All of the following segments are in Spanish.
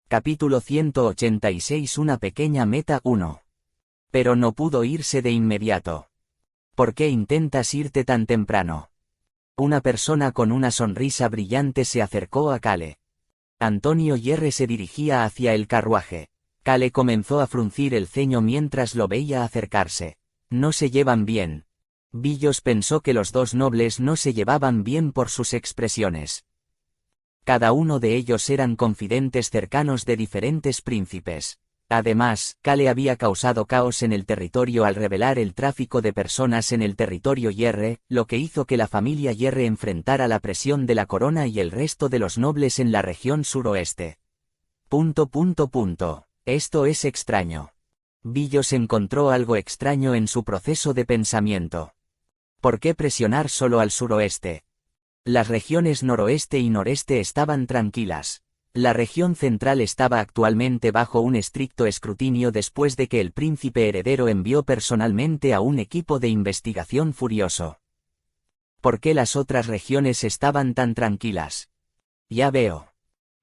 Capítulo 186. Una pequeña meta 1. Pero no pudo irse de inmediato. ¿Por qué intentas irte tan temprano? Una persona con una sonrisa brillante se acercó a Cale. Antonio Yerre se dirigía hacia el carruaje. Cale comenzó a fruncir el ceño mientras lo veía acercarse. No se llevan bien. Billos pensó que los dos nobles no se llevaban bien por sus expresiones. Cada uno de ellos eran confidentes cercanos de diferentes príncipes. Además, Cale había causado caos en el territorio al revelar el tráfico de personas en el territorio Yerre, lo que hizo que la familia Yerre enfrentara la presión de la corona y el resto de los nobles en la región suroeste. Esto es extraño. Billos encontró algo extraño en su proceso de pensamiento. ¿Por qué presionar solo al suroeste? Las regiones noroeste y noreste estaban tranquilas. La región central estaba actualmente bajo un estricto escrutinio después de que el príncipe heredero envió personalmente a un equipo de investigación furioso. ¿Por qué las otras regiones estaban tan tranquilas? Ya veo.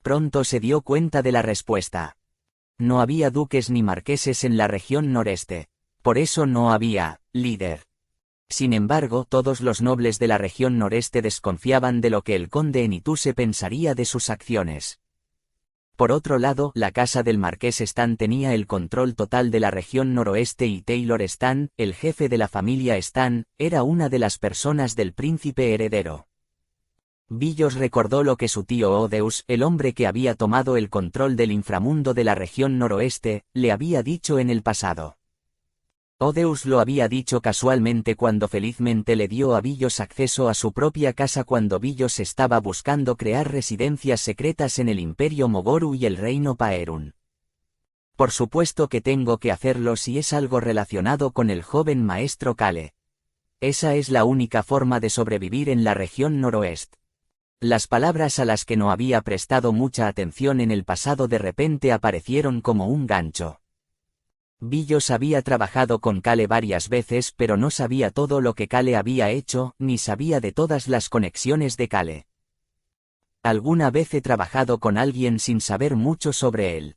Pronto se dio cuenta de la respuesta. No había duques ni marqueses en la región noreste. Por eso no había líder. Sin embargo, todos los nobles de la región noreste desconfiaban de lo que el conde Enituse pensaría de sus acciones. Por otro lado, la casa del marqués Stan tenía el control total de la región noroeste y Taylor Stan, el jefe de la familia Stan, era una de las personas del príncipe heredero. Billos recordó lo que su tío Odeus, el hombre que había tomado el control del inframundo de la región noroeste, le había dicho en el pasado. Odeus lo había dicho casualmente cuando felizmente le dio a Billos acceso a su propia casa cuando Billos estaba buscando crear residencias secretas en el Imperio Mogoru y el Reino Paerun. Por supuesto que tengo que hacerlo si es algo relacionado con el joven maestro Cale. Esa es la única forma de sobrevivir en la región noroeste. Las palabras a las que no había prestado mucha atención en el pasado de repente aparecieron como un gancho. Billos había trabajado con Cale varias veces pero no sabía todo lo que Cale había hecho, ni sabía de todas las conexiones de Cale. Alguna vez he trabajado con alguien sin saber mucho sobre él.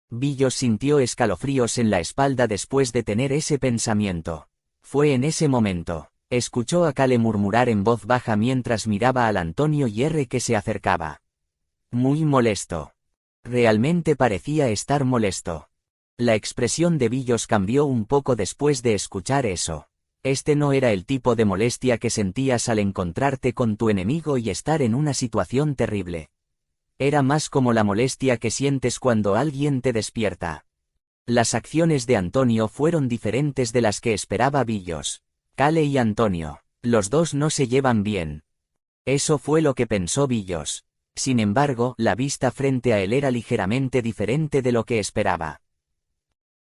Billos sintió escalofríos en la espalda después de tener ese pensamiento. Fue en ese momento. Escuchó a Cale murmurar en voz baja mientras miraba al Antonio Yerre que se acercaba. Muy molesto. Realmente parecía estar molesto. La expresión de Billos cambió un poco después de escuchar eso. Este no era el tipo de molestia que sentías al encontrarte con tu enemigo y estar en una situación terrible. Era más como la molestia que sientes cuando alguien te despierta. Las acciones de Antonio fueron diferentes de las que esperaba Billos. Cale y Antonio, los dos no se llevan bien. Eso fue lo que pensó Billos. Sin embargo, la vista frente a él era ligeramente diferente de lo que esperaba.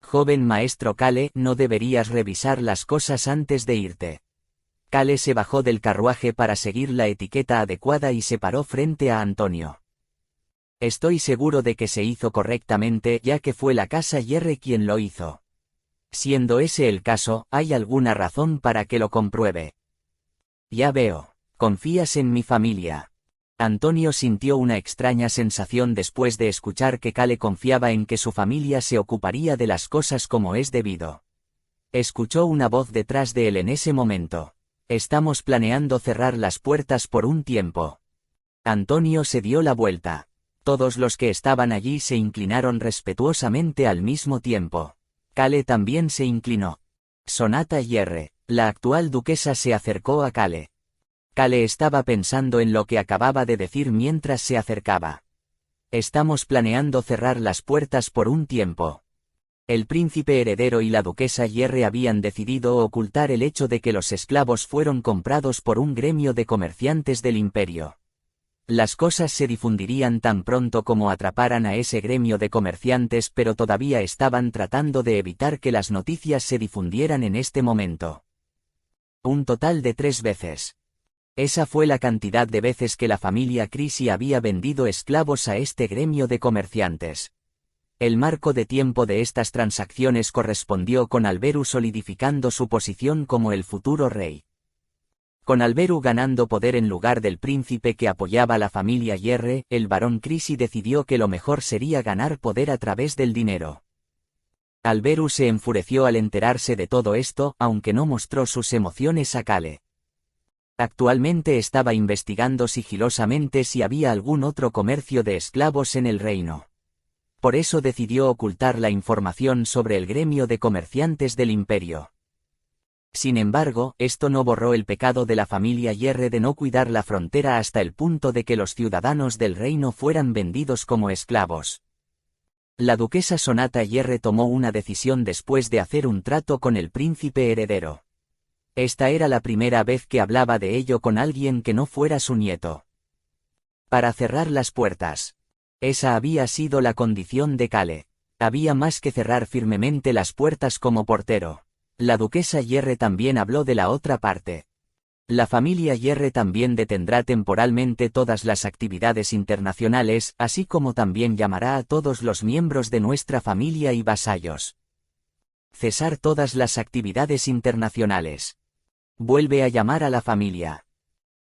Joven maestro Cale, no deberías revisar las cosas antes de irte. Cale se bajó del carruaje para seguir la etiqueta adecuada y se paró frente a Antonio. Estoy seguro de que se hizo correctamente ya que fue la casa Yerre quien lo hizo. Siendo ese el caso, ¿hay alguna razón para que lo compruebe? Ya veo. Confías en mi familia. Antonio sintió una extraña sensación después de escuchar que Cale confiaba en que su familia se ocuparía de las cosas como es debido. Escuchó una voz detrás de él en ese momento. Estamos planeando cerrar las puertas por un tiempo. Antonio se dio la vuelta. Todos los que estaban allí se inclinaron respetuosamente al mismo tiempo. Cale también se inclinó. Sonata Yerre, la actual duquesa, se acercó a Cale. Cale estaba pensando en lo que acababa de decir mientras se acercaba. Estamos planeando cerrar las puertas por un tiempo. El príncipe heredero y la duquesa Yerre habían decidido ocultar el hecho de que los esclavos fueron comprados por un gremio de comerciantes del imperio. Las cosas se difundirían tan pronto como atraparan a ese gremio de comerciantes, pero todavía estaban tratando de evitar que las noticias se difundieran en este momento. Un total de 3 veces. Esa fue la cantidad de veces que la familia Crisi había vendido esclavos a este gremio de comerciantes. El marco de tiempo de estas transacciones correspondió con Alberu solidificando su posición como el futuro rey. Con Alberu ganando poder en lugar del príncipe que apoyaba a la familia Yerre, el barón Crisi decidió que lo mejor sería ganar poder a través del dinero. Alberu se enfureció al enterarse de todo esto, aunque no mostró sus emociones a Kale. Actualmente estaba investigando sigilosamente si había algún otro comercio de esclavos en el reino. Por eso decidió ocultar la información sobre el gremio de comerciantes del imperio. Sin embargo, esto no borró el pecado de la familia Yerre de no cuidar la frontera hasta el punto de que los ciudadanos del reino fueran vendidos como esclavos. La duquesa Sonata Yerre tomó una decisión después de hacer un trato con el príncipe heredero. Esta era la primera vez que hablaba de ello con alguien que no fuera su nieto. Para cerrar las puertas. Esa había sido la condición de Kale. Había más que cerrar firmemente las puertas como portero. La duquesa Yerre también habló de la otra parte. La familia Yerre también detendrá temporalmente todas las actividades internacionales, así como también llamará a todos los miembros de nuestra familia y vasallos. Cesar todas las actividades internacionales. Vuelve a llamar a la familia.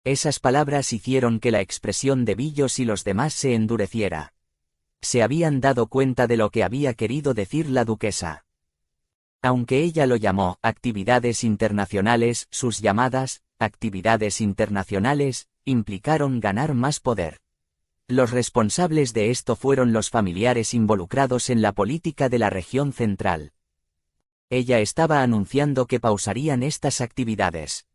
Esas palabras hicieron que la expresión de Billos y los demás se endureciera. Se habían dado cuenta de lo que había querido decir la duquesa. Aunque ella lo llamó actividades internacionales, sus llamadas actividades internacionales implicaron ganar más poder. Los responsables de esto fueron los familiares involucrados en la política de la región central. Ella estaba anunciando que pausarían estas actividades.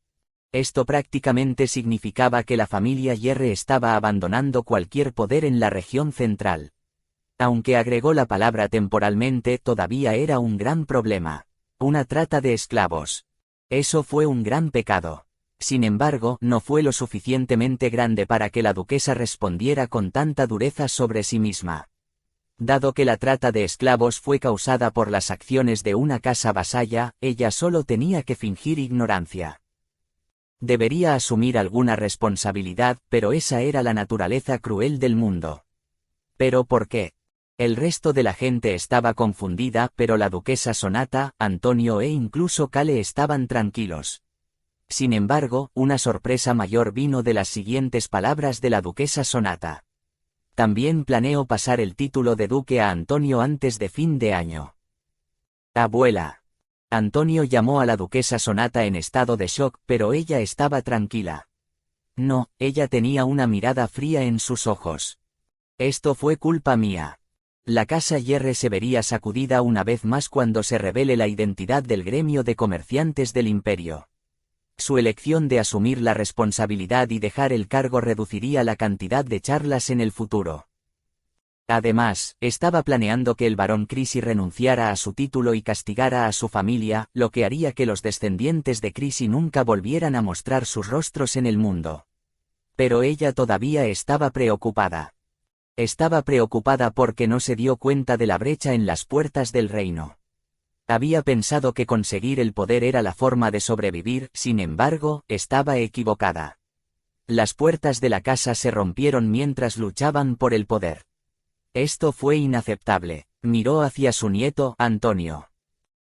Esto prácticamente significaba que la familia Yerre estaba abandonando cualquier poder en la región central. Aunque agregó la palabra temporalmente, todavía era un gran problema. Una trata de esclavos. Eso fue un gran pecado. Sin embargo, no fue lo suficientemente grande para que la duquesa respondiera con tanta dureza sobre sí misma. Dado que la trata de esclavos fue causada por las acciones de una casa vasalla, ella solo tenía que fingir ignorancia. Debería asumir alguna responsabilidad, pero esa era la naturaleza cruel del mundo. ¿Pero por qué? El resto de la gente estaba confundida, pero la duquesa Sonata, Antonio e incluso Kale estaban tranquilos. Sin embargo, una sorpresa mayor vino de las siguientes palabras de la duquesa Sonata. También planeo pasar el título de duque a Antonio antes de fin de año. Abuela. Antonio llamó a la duquesa Sonata en estado de shock, pero ella estaba tranquila. No, ella tenía una mirada fría en sus ojos. Esto fue culpa mía. La casa Yerre se vería sacudida una vez más cuando se revele la identidad del gremio de comerciantes del imperio. Su elección de asumir la responsabilidad y dejar el cargo reduciría la cantidad de charlas en el futuro. Además, estaba planeando que el barón Crisi renunciara a su título y castigara a su familia, lo que haría que los descendientes de Crisi nunca volvieran a mostrar sus rostros en el mundo. Pero ella todavía estaba preocupada. Estaba preocupada porque no se dio cuenta de la brecha en las puertas del reino. Había pensado que conseguir el poder era la forma de sobrevivir, sin embargo, estaba equivocada. Las puertas de la casa se rompieron mientras luchaban por el poder. Esto fue inaceptable. Miró hacia su nieto, Antonio.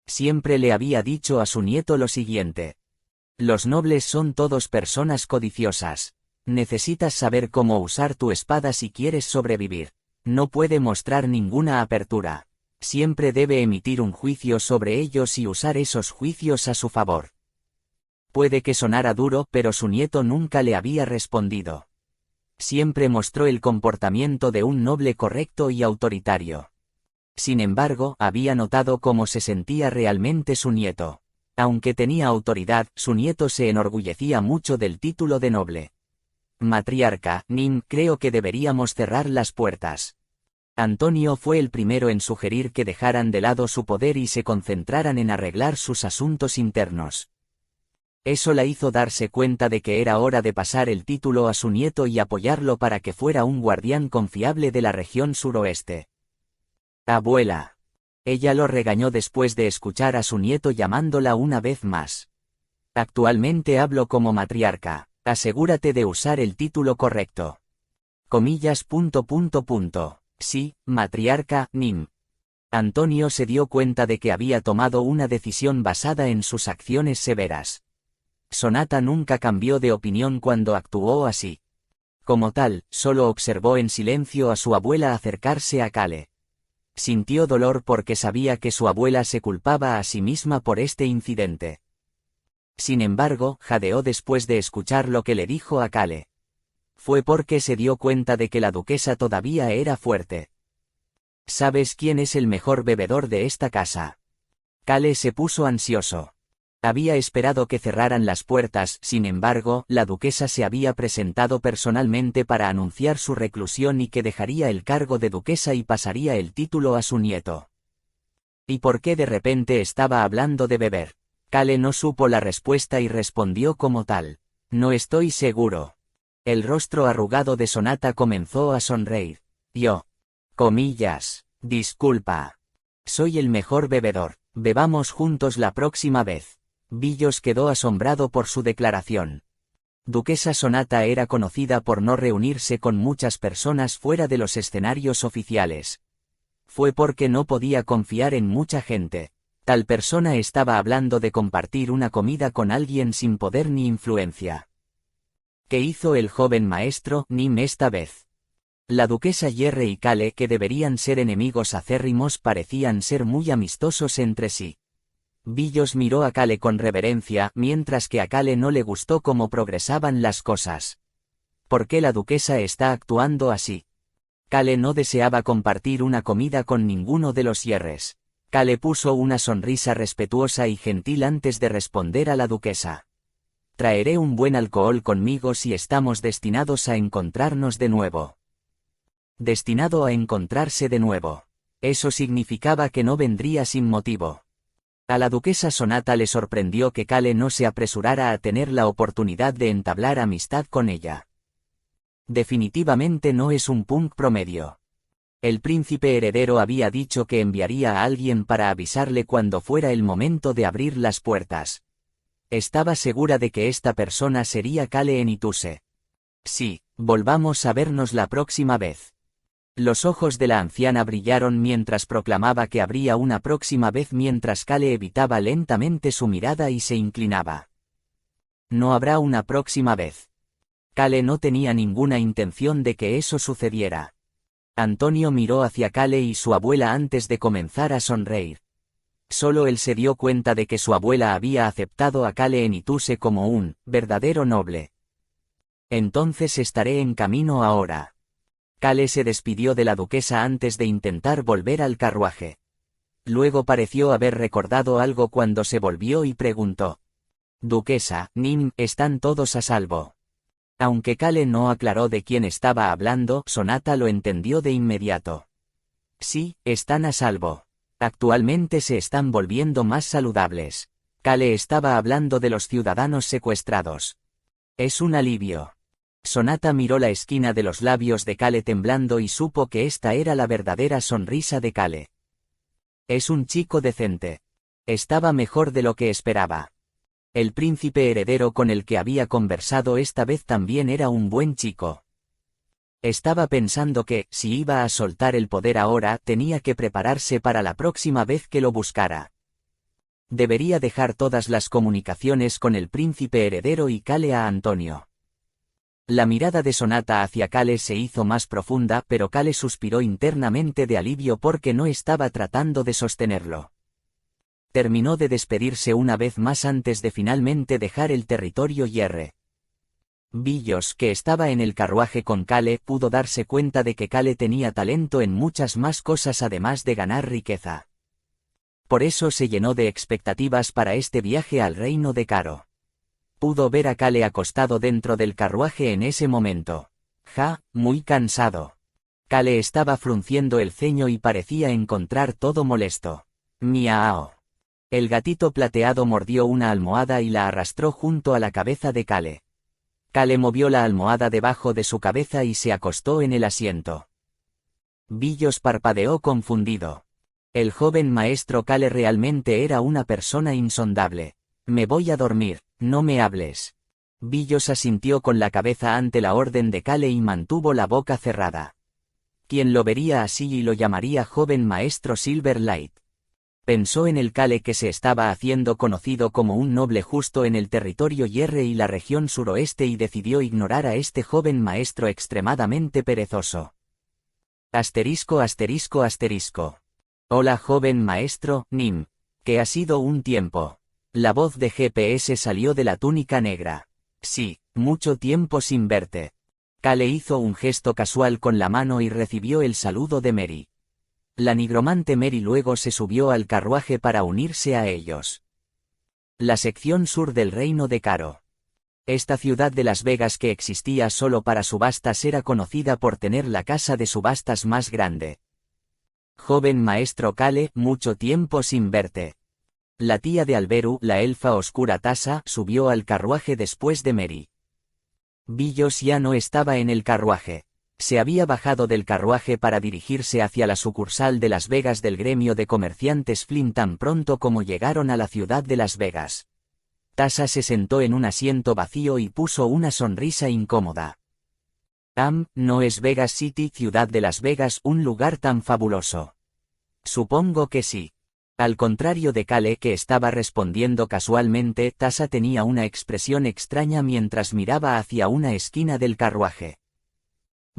Siempre le había dicho a su nieto lo siguiente. Los nobles son todos personas codiciosas. Necesitas saber cómo usar tu espada si quieres sobrevivir. No puede mostrar ninguna apertura. Siempre debe emitir un juicio sobre ellos y usar esos juicios a su favor. Puede que sonara duro, pero su nieto nunca le había respondido. Siempre mostró el comportamiento de un noble correcto y autoritario. Sin embargo, había notado cómo se sentía realmente su nieto. Aunque tenía autoridad, su nieto se enorgullecía mucho del título de noble. Matriarca, Nim, creo que deberíamos cerrar las puertas. Antonio fue el primero en sugerir que dejaran de lado su poder y se concentraran en arreglar sus asuntos internos. Eso la hizo darse cuenta de que era hora de pasar el título a su nieto y apoyarlo para que fuera un guardián confiable de la región suroeste. Abuela. Ella lo regañó después de escuchar a su nieto llamándola una vez más. Actualmente hablo como matriarca. Asegúrate de usar el título correcto. Comillas. Sí, matriarca, Nim. Antonio se dio cuenta de que había tomado una decisión basada en sus acciones severas. Sonata nunca cambió de opinión cuando actuó así. Como tal, solo observó en silencio a su abuela acercarse a Kale. Sintió dolor porque sabía que su abuela se culpaba a sí misma por este incidente. Sin embargo, jadeó después de escuchar lo que le dijo a Kale. Fue porque se dio cuenta de que la duquesa todavía era fuerte. ¿Sabes quién es el mejor bebedor de esta casa? Kale se puso ansioso. Había esperado que cerraran las puertas, sin embargo, la duquesa se había presentado personalmente para anunciar su reclusión y que dejaría el cargo de duquesa y pasaría el título a su nieto. ¿Y por qué de repente estaba hablando de beber? Kale no supo la respuesta y respondió como tal. No estoy seguro. El rostro arrugado de Sonata comenzó a sonreír. Yo. Comillas. Disculpa. Soy el mejor bebedor. Bebamos juntos la próxima vez. Billos quedó asombrado por su declaración. Duquesa Sonata era conocida por no reunirse con muchas personas fuera de los escenarios oficiales. Fue porque no podía confiar en mucha gente. Tal persona estaba hablando de compartir una comida con alguien sin poder ni influencia. ¿Qué hizo el joven maestro Nim esta vez? La duquesa Yerre y Kale, que deberían ser enemigos acérrimos, parecían ser muy amistosos entre sí. Billos miró a Kale con reverencia, mientras que a Kale no le gustó cómo progresaban las cosas. ¿Por qué la duquesa está actuando así? Kale no deseaba compartir una comida con ninguno de los Yerres. Kale puso una sonrisa respetuosa y gentil antes de responder a la duquesa. Traeré un buen alcohol conmigo si estamos destinados a encontrarnos de nuevo. Destinado a encontrarse de nuevo. Eso significaba que no vendría sin motivo. A la duquesa Sonata le sorprendió que Kale no se apresurara a tener la oportunidad de entablar amistad con ella. Definitivamente no es un punk promedio. El príncipe heredero había dicho que enviaría a alguien para avisarle cuando fuera el momento de abrir las puertas. Estaba segura de que esta persona sería Kale Enituse. Sí, volvamos a vernos la próxima vez. Los ojos de la anciana brillaron mientras proclamaba que habría una próxima vez mientras Kale evitaba lentamente su mirada y se inclinaba. No habrá una próxima vez. Kale no tenía ninguna intención de que eso sucediera. Antonio miró hacia Kale y su abuela antes de comenzar a sonreír. Solo él se dio cuenta de que su abuela había aceptado a Kale Enituse como un verdadero noble. Entonces estaré en camino ahora. Kale se despidió de la duquesa antes de intentar volver al carruaje. Luego pareció haber recordado algo cuando se volvió y preguntó. Duquesa, Nim, ¿están todos a salvo? Aunque Kale no aclaró de quién estaba hablando, Sonata lo entendió de inmediato. Sí, están a salvo. Actualmente se están volviendo más saludables. Kale estaba hablando de los ciudadanos secuestrados. Es un alivio. Sonata miró la esquina de los labios de Kale temblando y supo que esta era la verdadera sonrisa de Kale. Es un chico decente. Estaba mejor de lo que esperaba. El príncipe heredero con el que había conversado esta vez también era un buen chico. Estaba pensando que, si iba a soltar el poder ahora, tenía que prepararse para la próxima vez que lo buscara. Debería dejar todas las comunicaciones con el príncipe heredero y Kale a Antonio. La mirada de Sonata hacia Kale se hizo más profunda, pero Kale suspiró internamente de alivio porque no estaba tratando de sostenerlo. Terminó de despedirse una vez más antes de finalmente dejar el territorio Yerre. Billos, que estaba en el carruaje con Kale, pudo darse cuenta de que Kale tenía talento en muchas más cosas además de ganar riqueza. Por eso se llenó de expectativas para este viaje al reino de Karo. Pudo ver a Kale acostado dentro del carruaje en ese momento. Muy cansado. Kale estaba frunciendo el ceño y parecía encontrar todo molesto. Miau. El gatito plateado mordió una almohada y la arrastró junto a la cabeza de Kale. Kale movió la almohada debajo de su cabeza y se acostó en el asiento. Billos parpadeó confundido. El joven maestro Kale realmente era una persona insondable. Me voy a dormir, no me hables. Billos asintió con la cabeza ante la orden de Kale y mantuvo la boca cerrada. ¿Quién lo vería así y lo llamaría joven maestro Silverlight? Pensó en el Kale que se estaba haciendo conocido como un noble justo en el territorio Yerre y la región suroeste y decidió ignorar a este joven maestro extremadamente perezoso. Asterisco asterisco asterisco. Hola joven maestro, Nim. Que ha sido un tiempo. La voz de GPS salió de la túnica negra. Sí, mucho tiempo sin verte. Kale hizo un gesto casual con la mano y recibió el saludo de Mary. La nigromante Mary luego se subió al carruaje para unirse a ellos. La sección sur del reino de Caro. Esta ciudad de Las Vegas que existía solo para subastas era conocida por tener la casa de subastas más grande. Joven maestro Kale, mucho tiempo sin verte. La tía de Alberu, la elfa oscura Tasa, subió al carruaje después de Mary. Billos ya no estaba en el carruaje. Se había bajado del carruaje para dirigirse hacia la sucursal de Las Vegas del gremio de comerciantes Flynn tan pronto como llegaron a la ciudad de Las Vegas. Tasa se sentó en un asiento vacío y puso una sonrisa incómoda. ¿No es Vegas City, ciudad de Las Vegas, un lugar tan fabuloso? Supongo que sí. Al contrario de Kale que estaba respondiendo casualmente, Tasa tenía una expresión extraña mientras miraba hacia una esquina del carruaje.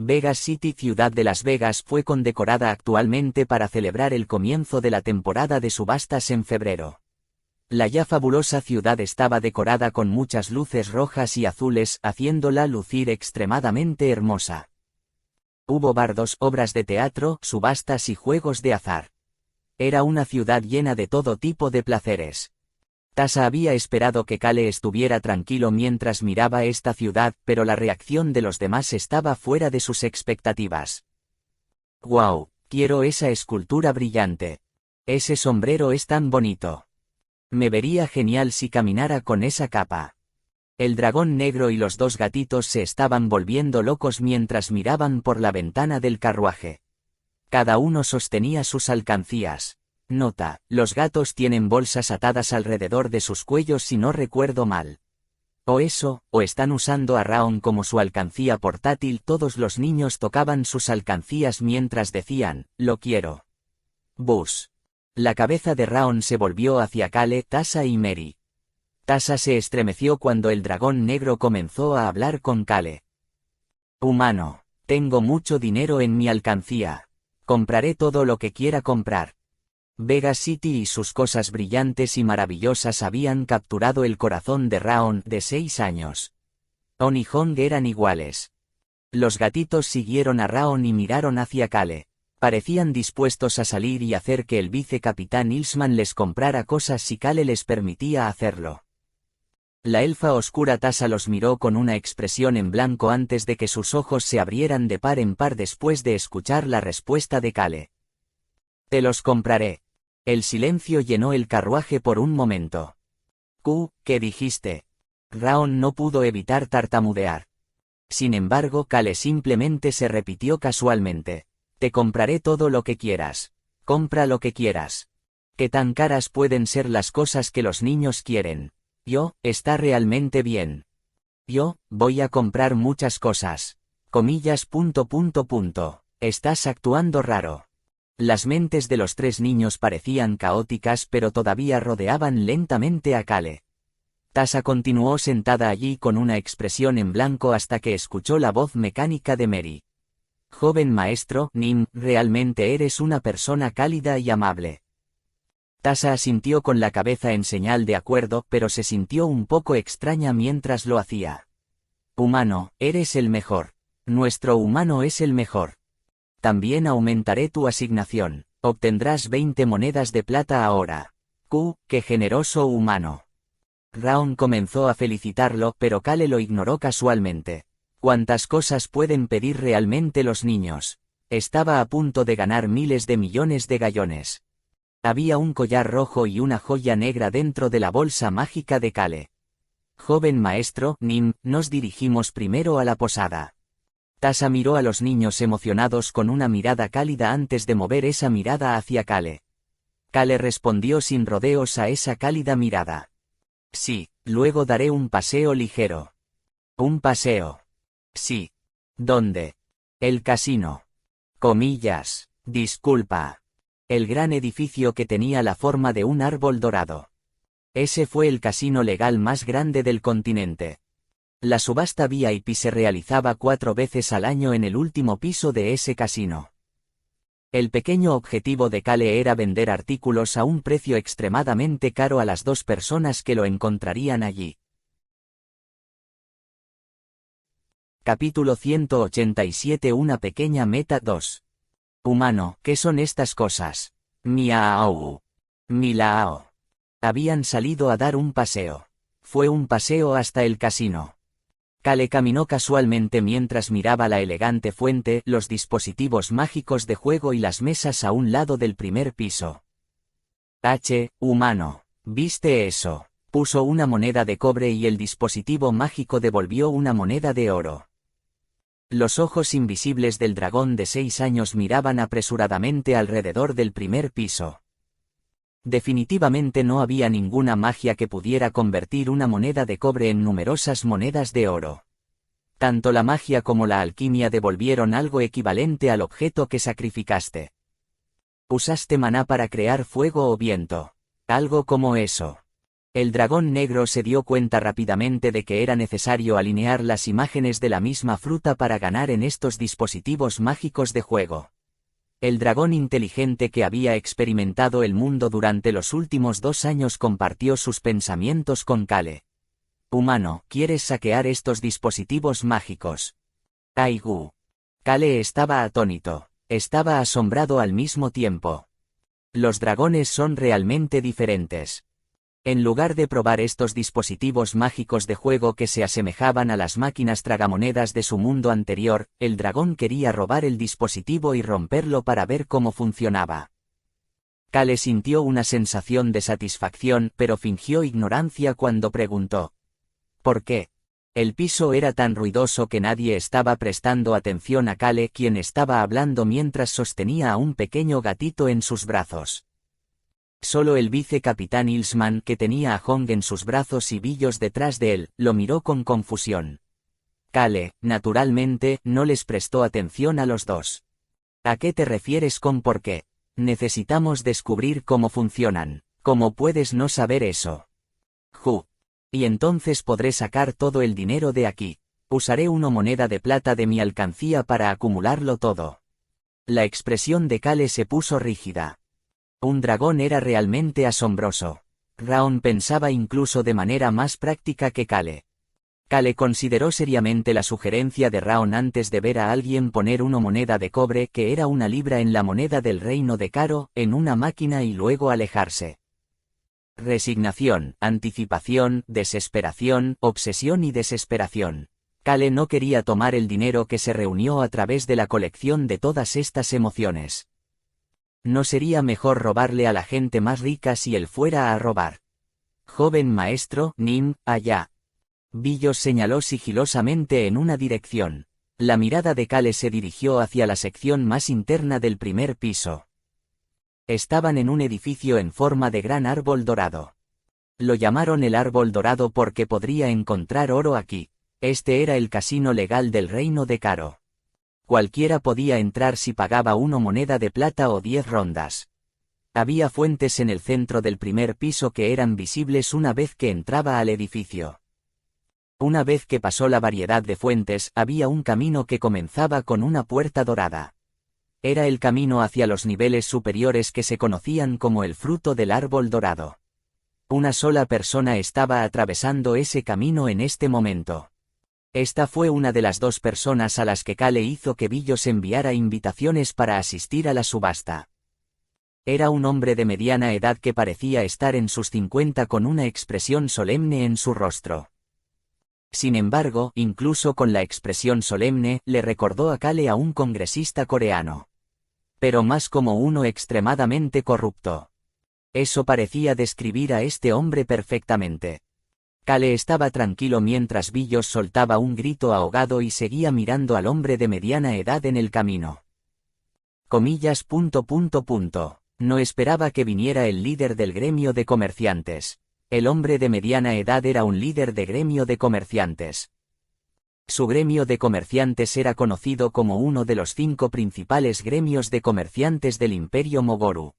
Vegas City, ciudad de Las Vegas, fue condecorada actualmente para celebrar el comienzo de la temporada de subastas en febrero. La ya fabulosa ciudad estaba decorada con muchas luces rojas y azules, haciéndola lucir extremadamente hermosa. Hubo bardos, obras de teatro, subastas y juegos de azar. Era una ciudad llena de todo tipo de placeres. Tasa había esperado que Kale estuviera tranquilo mientras miraba esta ciudad, pero la reacción de los demás estaba fuera de sus expectativas. ¡Guau! Quiero esa escultura brillante. Ese sombrero es tan bonito. Me vería genial si caminara con esa capa. El dragón negro y los dos gatitos se estaban volviendo locos mientras miraban por la ventana del carruaje. Cada uno sostenía sus alcancías. Nota, los gatos tienen bolsas atadas alrededor de sus cuellos si no recuerdo mal. O eso, o están usando a Raon como su alcancía portátil. Todos los niños tocaban sus alcancías mientras decían, lo quiero. Bus. La cabeza de Raon se volvió hacia Kale, Tasa y Mary. Tasa se estremeció cuando el dragón negro comenzó a hablar con Kale. Humano, tengo mucho dinero en mi alcancía. Compraré todo lo que quiera comprar. Vegas City y sus cosas brillantes y maravillosas habían capturado el corazón de Raon, de 6 años. On y Hong eran iguales. Los gatitos siguieron a Raon y miraron hacia Kale. Parecían dispuestos a salir y hacer que el vicecapitán Ilsman les comprara cosas si Kale les permitía hacerlo. La elfa oscura Tasa los miró con una expresión en blanco antes de que sus ojos se abrieran de par en par después de escuchar la respuesta de Kale. Te los compraré. El silencio llenó el carruaje por un momento. ¿Qué dijiste? Raon no pudo evitar tartamudear. Sin embargo, Kale simplemente se repitió casualmente. Te compraré todo lo que quieras. Compra lo que quieras. ¿Qué tan caras pueden ser las cosas que los niños quieren? Está realmente bien. Voy a comprar muchas cosas. Comillas. Estás actuando raro. Las mentes de los 3 niños parecían caóticas pero todavía rodeaban lentamente a Kale. Tasa continuó sentada allí con una expresión en blanco hasta que escuchó la voz mecánica de Mary. Joven maestro, Nim, realmente eres una persona cálida y amable. Tasa asintió con la cabeza en señal de acuerdo, pero se sintió un poco extraña mientras lo hacía. Humano, eres el mejor. Nuestro humano es el mejor. También aumentaré tu asignación. Obtendrás 20 monedas de plata ahora. ¡Qué generoso humano! Raon comenzó a felicitarlo, pero Kale lo ignoró casualmente. ¿Cuántas cosas pueden pedir realmente los niños? Estaba a punto de ganar miles de millones de gallones. Había un collar rojo y una joya negra dentro de la bolsa mágica de Kale. Joven maestro, Nim, nos dirigimos primero a la posada. Tasa miró a los niños emocionados con una mirada cálida antes de mover esa mirada hacia Kale. Kale respondió sin rodeos a esa cálida mirada. Sí, luego daré un paseo ligero. Un paseo. Sí. ¿Dónde? El casino. Comillas. Disculpa. El gran edificio que tenía la forma de un árbol dorado. Ese fue el casino legal más grande del continente. La subasta VIP se realizaba 4 veces al año en el último piso de ese casino. El pequeño objetivo de Cale era vender artículos a un precio extremadamente caro a las 2 personas que lo encontrarían allí. Capítulo 187. Una pequeña meta 2. Humano, ¿qué son estas cosas? Miau. Milao. Habían salido a dar un paseo. Fue un paseo hasta el casino. Cale caminó casualmente mientras miraba la elegante fuente, los dispositivos mágicos de juego y las mesas a un lado del primer piso. Humano. ¿Viste eso? Puso una moneda de cobre y el dispositivo mágico devolvió una moneda de oro. Los ojos invisibles del dragón de 6 años miraban apresuradamente alrededor del primer piso. Definitivamente no había ninguna magia que pudiera convertir una moneda de cobre en numerosas monedas de oro. Tanto la magia como la alquimia devolvieron algo equivalente al objeto que sacrificaste. Usaste maná para crear fuego o viento. Algo como eso. El dragón negro se dio cuenta rápidamente de que era necesario alinear las imágenes de la misma fruta para ganar en estos dispositivos mágicos de juego. El dragón inteligente que había experimentado el mundo durante los últimos 2 años compartió sus pensamientos con Cale. Humano, ¿quieres saquear estos dispositivos mágicos? Aigu. Cale estaba atónito. Estaba asombrado al mismo tiempo. Los dragones son realmente diferentes. En lugar de probar estos dispositivos mágicos de juego que se asemejaban a las máquinas tragamonedas de su mundo anterior, el dragón quería robar el dispositivo y romperlo para ver cómo funcionaba. Cale sintió una sensación de satisfacción, pero fingió ignorancia cuando preguntó. ¿Por qué? El piso era tan ruidoso que nadie estaba prestando atención a Cale, quien estaba hablando mientras sostenía a un pequeño gatito en sus brazos. Solo el vicecapitán Ilsman, que tenía a Hong en sus brazos y Billos detrás de él, lo miró con confusión. Cale, naturalmente, no les prestó atención a los dos. ¿A qué te refieres con por qué? Necesitamos descubrir cómo funcionan. ¿Cómo puedes no saber eso? Y entonces podré sacar todo el dinero de aquí. Usaré una moneda de plata de mi alcancía para acumularlo todo. La expresión de Cale se puso rígida. Un dragón era realmente asombroso. Raon pensaba incluso de manera más práctica que Cale. Cale consideró seriamente la sugerencia de Raon antes de ver a alguien poner una moneda de cobre que era una libra en la moneda del reino de Caro, en una máquina y luego alejarse. Resignación, anticipación, desesperación, obsesión y desesperación. Cale no quería tomar el dinero que se reunió a través de la colección de todas estas emociones. ¿No sería mejor robarle a la gente más rica si él fuera a robar? Joven maestro, Nim, allá. Billos señaló sigilosamente en una dirección. La mirada de Cale se dirigió hacia la sección más interna del primer piso. Estaban en un edificio en forma de gran árbol dorado. Lo llamaron el árbol dorado porque podría encontrar oro aquí. Este era el casino legal del reino de Caro. Cualquiera podía entrar si pagaba una moneda de plata o 10 rondas. Había fuentes en el centro del primer piso que eran visibles una vez que entraba al edificio. Una vez que pasó la variedad de fuentes, había un camino que comenzaba con una puerta dorada. Era el camino hacia los niveles superiores que se conocían como el fruto del árbol dorado. Una sola persona estaba atravesando ese camino en este momento. Esta fue una de las 2 personas a las que Cale hizo que Billos enviara invitaciones para asistir a la subasta. Era un hombre de mediana edad que parecía estar en sus 50 con una expresión solemne en su rostro. Sin embargo, incluso con la expresión solemne, le recordó a Cale a un congresista coreano. Pero más como uno extremadamente corrupto. Eso parecía describir a este hombre perfectamente. Cale estaba tranquilo mientras Billos soltaba un grito ahogado y seguía mirando al hombre de mediana edad en el camino. Comillas. No esperaba que viniera el líder del gremio de comerciantes. El hombre de mediana edad era un líder de gremio de comerciantes. Su gremio de comerciantes era conocido como uno de los 5 principales gremios de comerciantes del Imperio Mogoru.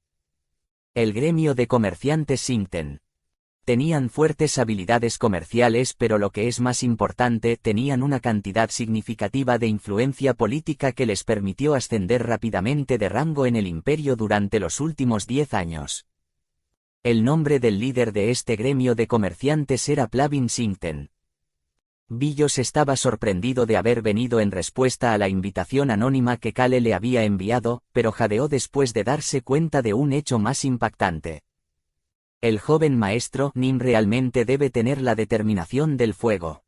El gremio de comerciantes Singten. Tenían fuertes habilidades comerciales, pero lo que es más importante, tenían una cantidad significativa de influencia política que les permitió ascender rápidamente de rango en el imperio durante los últimos 10 años. El nombre del líder de este gremio de comerciantes era Plavin Singten. Billos estaba sorprendido de haber venido en respuesta a la invitación anónima que Kale le había enviado, pero jadeó después de darse cuenta de un hecho más impactante. El joven maestro Nim realmente debe tener la determinación del fuego.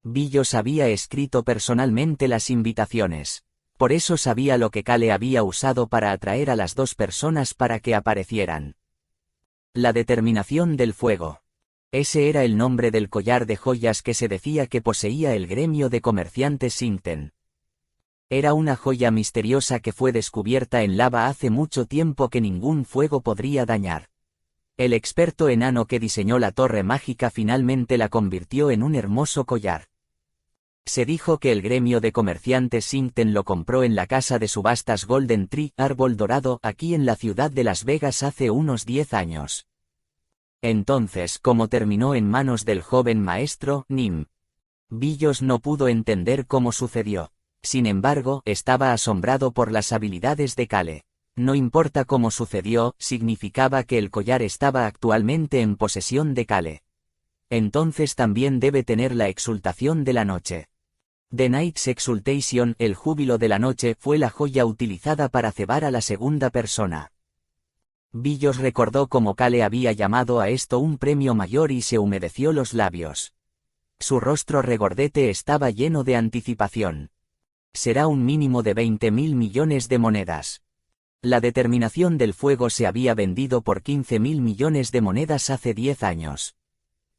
Billos había escrito personalmente las invitaciones. Por eso sabía lo que Kale había usado para atraer a las dos personas para que aparecieran. La determinación del fuego. Ese era el nombre del collar de joyas que se decía que poseía el gremio de comerciantes Singten. Era una joya misteriosa que fue descubierta en lava hace mucho tiempo que ningún fuego podría dañar. El experto enano que diseñó la torre mágica finalmente la convirtió en un hermoso collar. Se dijo que el gremio de comerciantes Singten lo compró en la casa de subastas Golden Tree, Árbol Dorado, aquí en la ciudad de Las Vegas hace unos 10 años. Entonces, ¿cómo terminó en manos del joven maestro Nim? Billos no pudo entender cómo sucedió. Sin embargo, estaba asombrado por las habilidades de Kale. No importa cómo sucedió, significaba que el collar estaba actualmente en posesión de Kale. Entonces también debe tener la exultación de la noche. The Night's Exultation, el júbilo de la noche, fue la joya utilizada para cebar a la segunda persona. Billos recordó cómo Kale había llamado a esto un premio mayor y se humedeció los labios. Su rostro regordete estaba lleno de anticipación. Será un mínimo de 20.000 millones de monedas. La determinación del fuego se había vendido por 15.000 millones de monedas hace 10 años.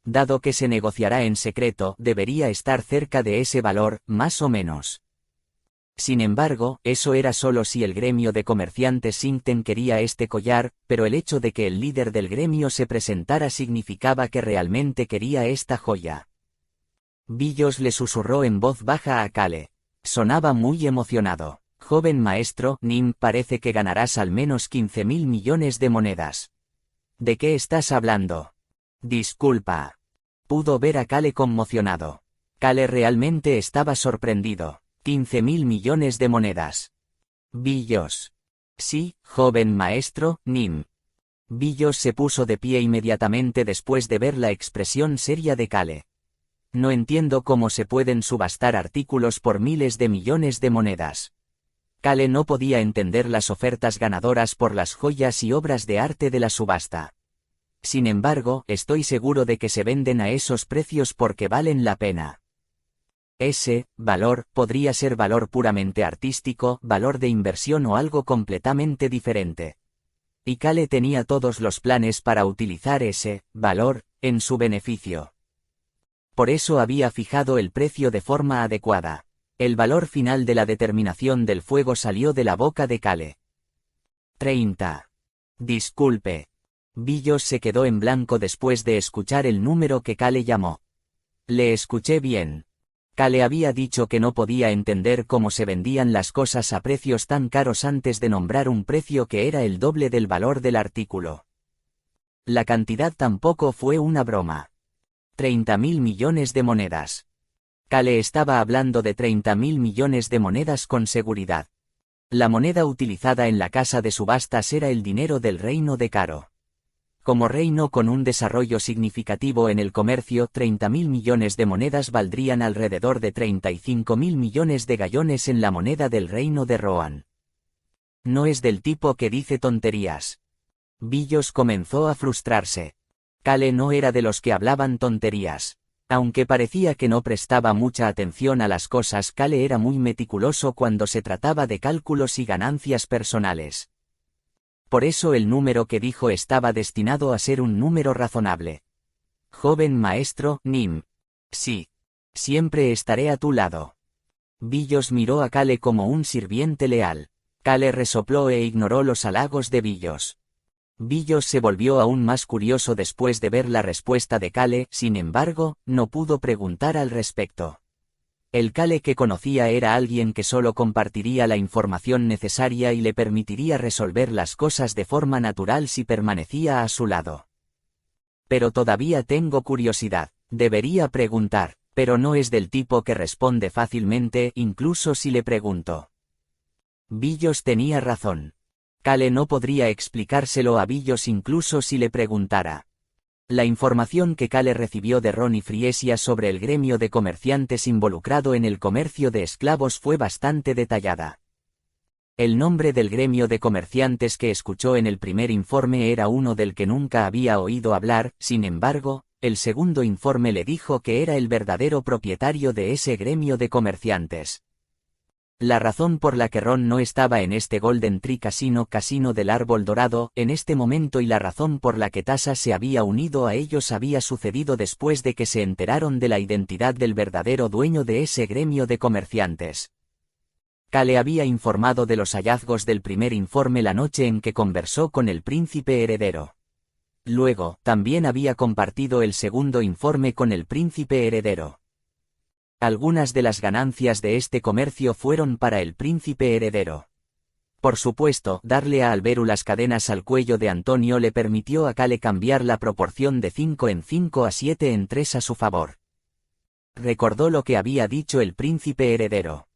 Dado que se negociará en secreto, debería estar cerca de ese valor, más o menos. Sin embargo, eso era solo si el gremio de comerciantes Singten quería este collar, pero el hecho de que el líder del gremio se presentara significaba que realmente quería esta joya. Billos le susurró en voz baja a Kale. Sonaba muy emocionado. Joven maestro Nim, parece que ganarás al menos 15.000 millones de monedas. ¿De qué estás hablando? Disculpa. Pudo ver a Kale conmocionado. Kale realmente estaba sorprendido. 15.000 millones de monedas. Billos. Sí, joven maestro Nim. Billos se puso de pie inmediatamente después de ver la expresión seria de Kale. No entiendo cómo se pueden subastar artículos por miles de millones de monedas. Kale no podía entender las ofertas ganadoras por las joyas y obras de arte de la subasta. Sin embargo, estoy seguro de que se venden a esos precios porque valen la pena. Ese valor podría ser valor puramente artístico, valor de inversión o algo completamente diferente. Y Kale tenía todos los planes para utilizar ese valor en su beneficio. Por eso había fijado el precio de forma adecuada. El valor final de la determinación del fuego salió de la boca de Kale. 30. Disculpe. Billos se quedó en blanco después de escuchar el número que Kale llamó. Le escuché bien. Kale había dicho que no podía entender cómo se vendían las cosas a precios tan caros antes de nombrar un precio que era el doble del valor del artículo. La cantidad tampoco fue una broma. 30.000 millones de monedas. Kale estaba hablando de 30.000 millones de monedas con seguridad. La moneda utilizada en la casa de subastas era el dinero del reino de Caro. Como reino con un desarrollo significativo en el comercio, 30.000 millones de monedas valdrían alrededor de 35.000 millones de gallones en la moneda del reino de Rohan. No es del tipo que dice tonterías. Billos comenzó a frustrarse. Kale no era de los que hablaban tonterías. Aunque parecía que no prestaba mucha atención a las cosas, Kale era muy meticuloso cuando se trataba de cálculos y ganancias personales. Por eso el número que dijo estaba destinado a ser un número razonable. Joven maestro Nim. Sí. Siempre estaré a tu lado. Billos miró a Kale como un sirviente leal. Kale resopló e ignoró los halagos de Billos. Billos se volvió aún más curioso después de ver la respuesta de Kale, sin embargo, no pudo preguntar al respecto. El Kale que conocía era alguien que solo compartiría la información necesaria y le permitiría resolver las cosas de forma natural si permanecía a su lado. Pero todavía tengo curiosidad, debería preguntar, pero no es del tipo que responde fácilmente incluso si le pregunto. Billos tenía razón. Kale no podría explicárselo a Billos incluso si le preguntara. La información que Kale recibió de Ron y Friesia sobre el gremio de comerciantes involucrado en el comercio de esclavos fue bastante detallada. El nombre del gremio de comerciantes que escuchó en el primer informe era uno del que nunca había oído hablar, sin embargo, el segundo informe le dijo que era el verdadero propietario de ese gremio de comerciantes. La razón por la que Ron no estaba en este Golden Tree Casino del Árbol Dorado en este momento y la razón por la que Tasa se había unido a ellos había sucedido después de que se enteraron de la identidad del verdadero dueño de ese gremio de comerciantes. Kale había informado de los hallazgos del primer informe la noche en que conversó con el príncipe heredero. Luego, también había compartido el segundo informe con el príncipe heredero. Algunas de las ganancias de este comercio fueron para el príncipe heredero. Por supuesto, darle a Alberu las cadenas al cuello de Antonio le permitió a Kale cambiar la proporción de 5 en 5 a 7 en 3 a su favor. Recordó lo que había dicho el príncipe heredero.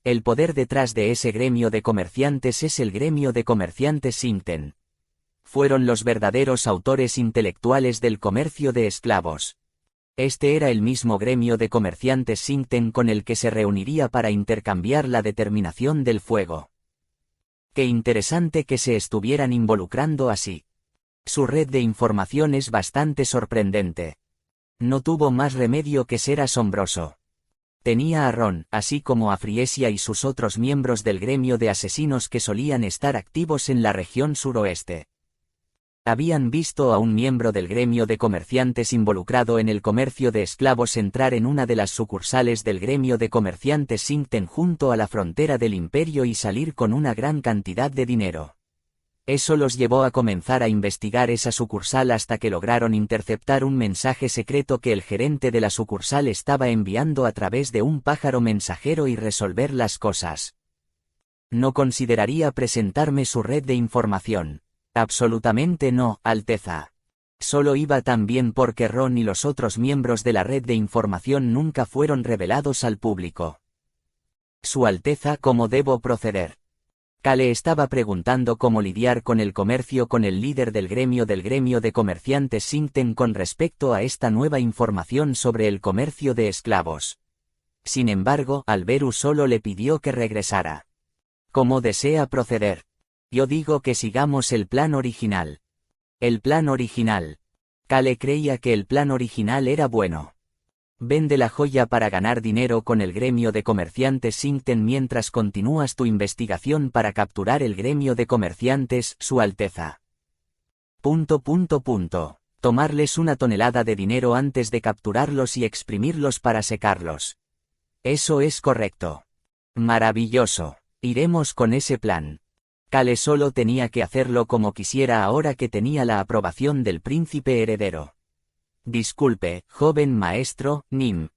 El poder detrás de ese gremio de comerciantes es el gremio de comerciantes Sinten. Fueron los verdaderos autores intelectuales del comercio de esclavos. Este era el mismo gremio de comerciantes Sinten con el que se reuniría para intercambiar la determinación del fuego. Qué interesante que se estuvieran involucrando así. Su red de información es bastante sorprendente. No tuvo más remedio que ser asombroso. Tenía a Ron, así como a Friesia y sus otros miembros del gremio de asesinos que solían estar activos en la región suroeste. Habían visto a un miembro del gremio de comerciantes involucrado en el comercio de esclavos entrar en una de las sucursales del gremio de comerciantes Sinten junto a la frontera del imperio y salir con una gran cantidad de dinero. Eso los llevó a comenzar a investigar esa sucursal hasta que lograron interceptar un mensaje secreto que el gerente de la sucursal estaba enviando a través de un pájaro mensajero y resolver las cosas. No consideraría presentarme su red de información. Absolutamente no, Alteza. Solo iba tan bien porque Ron y los otros miembros de la red de información nunca fueron revelados al público. Su Alteza, ¿cómo debo proceder? Kale estaba preguntando cómo lidiar con el comercio con el líder del gremio de comerciantes Sinten con respecto a esta nueva información sobre el comercio de esclavos. Sin embargo, Alberu solo le pidió que regresara. ¿Cómo desea proceder? Yo digo que sigamos el plan original. El plan original. Kale creía que el plan original era bueno. Vende la joya para ganar dinero con el gremio de comerciantes Sinten mientras continúas tu investigación para capturar el gremio de comerciantes, Su Alteza. Tomarles 1 tonelada de dinero antes de capturarlos y exprimirlos para secarlos. Eso es correcto. Maravilloso. Iremos con ese plan. Kale solo tenía que hacerlo como quisiera ahora que tenía la aprobación del príncipe heredero. Disculpe, joven maestro, Nim.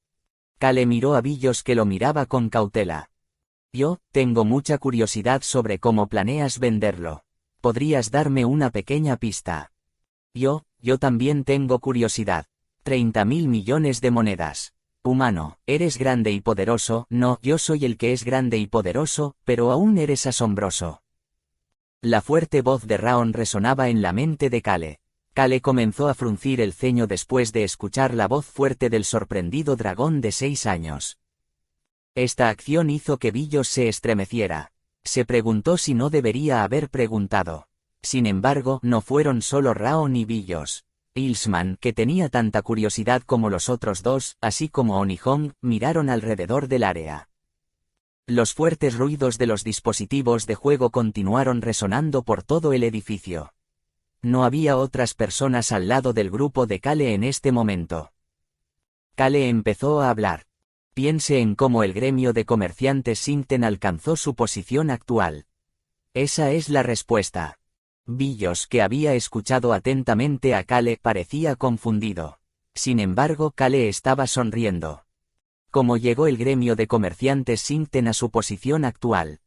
Kale miró a Billos que lo miraba con cautela. Yo, tengo mucha curiosidad sobre cómo planeas venderlo. ¿Podrías darme una pequeña pista? Yo también tengo curiosidad. 30.000 millones de monedas. Humano, eres grande y poderoso. No, yo soy el que es grande y poderoso, pero aún eres asombroso. La fuerte voz de Raon resonaba en la mente de Kale. Kale comenzó a fruncir el ceño después de escuchar la voz fuerte del sorprendido dragón de 6 años. Esta acción hizo que Billos se estremeciera. Se preguntó si no debería haber preguntado. Sin embargo, no fueron solo Raon y Billos. Ilsman, que tenía tanta curiosidad como los otros dos, así como Onihong, miraron alrededor del área. Los fuertes ruidos de los dispositivos de juego continuaron resonando por todo el edificio. No había otras personas al lado del grupo de Kale en este momento. Kale empezó a hablar. Piense en cómo el gremio de comerciantes Sinten alcanzó su posición actual. Esa es la respuesta. Billos, que había escuchado atentamente a Kale, parecía confundido. Sin embargo, Kale estaba sonriendo. ¿Cómo llegó el gremio de comerciantes Singten a su posición actual?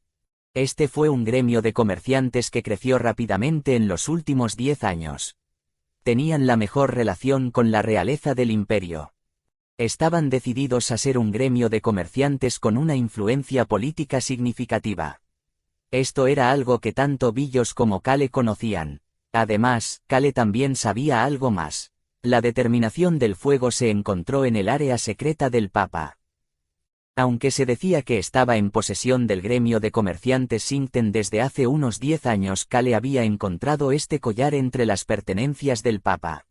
Este fue un gremio de comerciantes que creció rápidamente en los últimos 10 años. Tenían la mejor relación con la realeza del imperio. Estaban decididos a ser un gremio de comerciantes con una influencia política significativa. Esto era algo que tanto Billos como Kale conocían. Además, Kale también sabía algo más. La determinación del fuego se encontró en el área secreta del Papa. Aunque se decía que estaba en posesión del gremio de comerciantes Singten desde hace unos 10 años, Kale había encontrado este collar entre las pertenencias del Papa.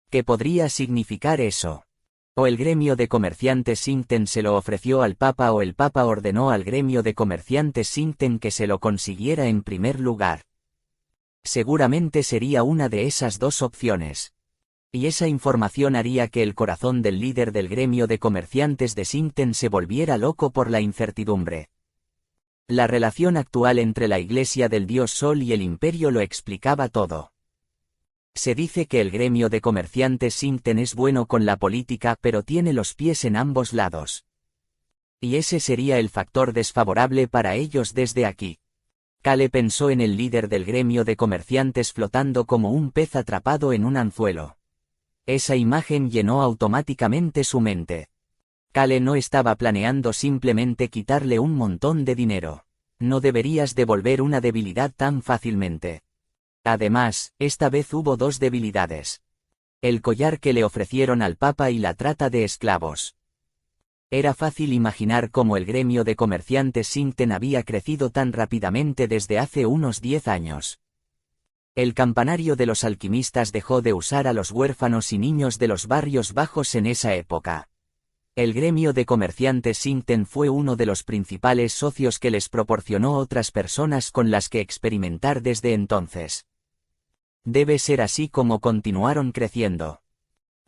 ¿Qué podría significar eso? O el gremio de comerciantes Singten se lo ofreció al Papa o el Papa ordenó al gremio de comerciantes Singten que se lo consiguiera en primer lugar. Seguramente sería una de esas dos opciones. Y esa información haría que el corazón del líder del gremio de comerciantes de Singten se volviera loco por la incertidumbre. La relación actual entre la Iglesia del Dios Sol y el Imperio lo explicaba todo. Se dice que el gremio de comerciantes Singten es bueno con la política pero tiene los pies en ambos lados. Y ese sería el factor desfavorable para ellos desde aquí. Kale pensó en el líder del gremio de comerciantes flotando como un pez atrapado en un anzuelo. Esa imagen llenó automáticamente su mente. Kale no estaba planeando simplemente quitarle un montón de dinero. No deberías devolver una debilidad tan fácilmente. Además, esta vez hubo dos debilidades. El collar que le ofrecieron al Papa y la trata de esclavos. Era fácil imaginar cómo el gremio de comerciantes Singten había crecido tan rápidamente desde hace unos 10 años. El campanario de los alquimistas dejó de usar a los huérfanos y niños de los barrios bajos en esa época. El gremio de comerciantes Singten fue uno de los principales socios que les proporcionó otras personas con las que experimentar desde entonces. Debe ser así como continuaron creciendo.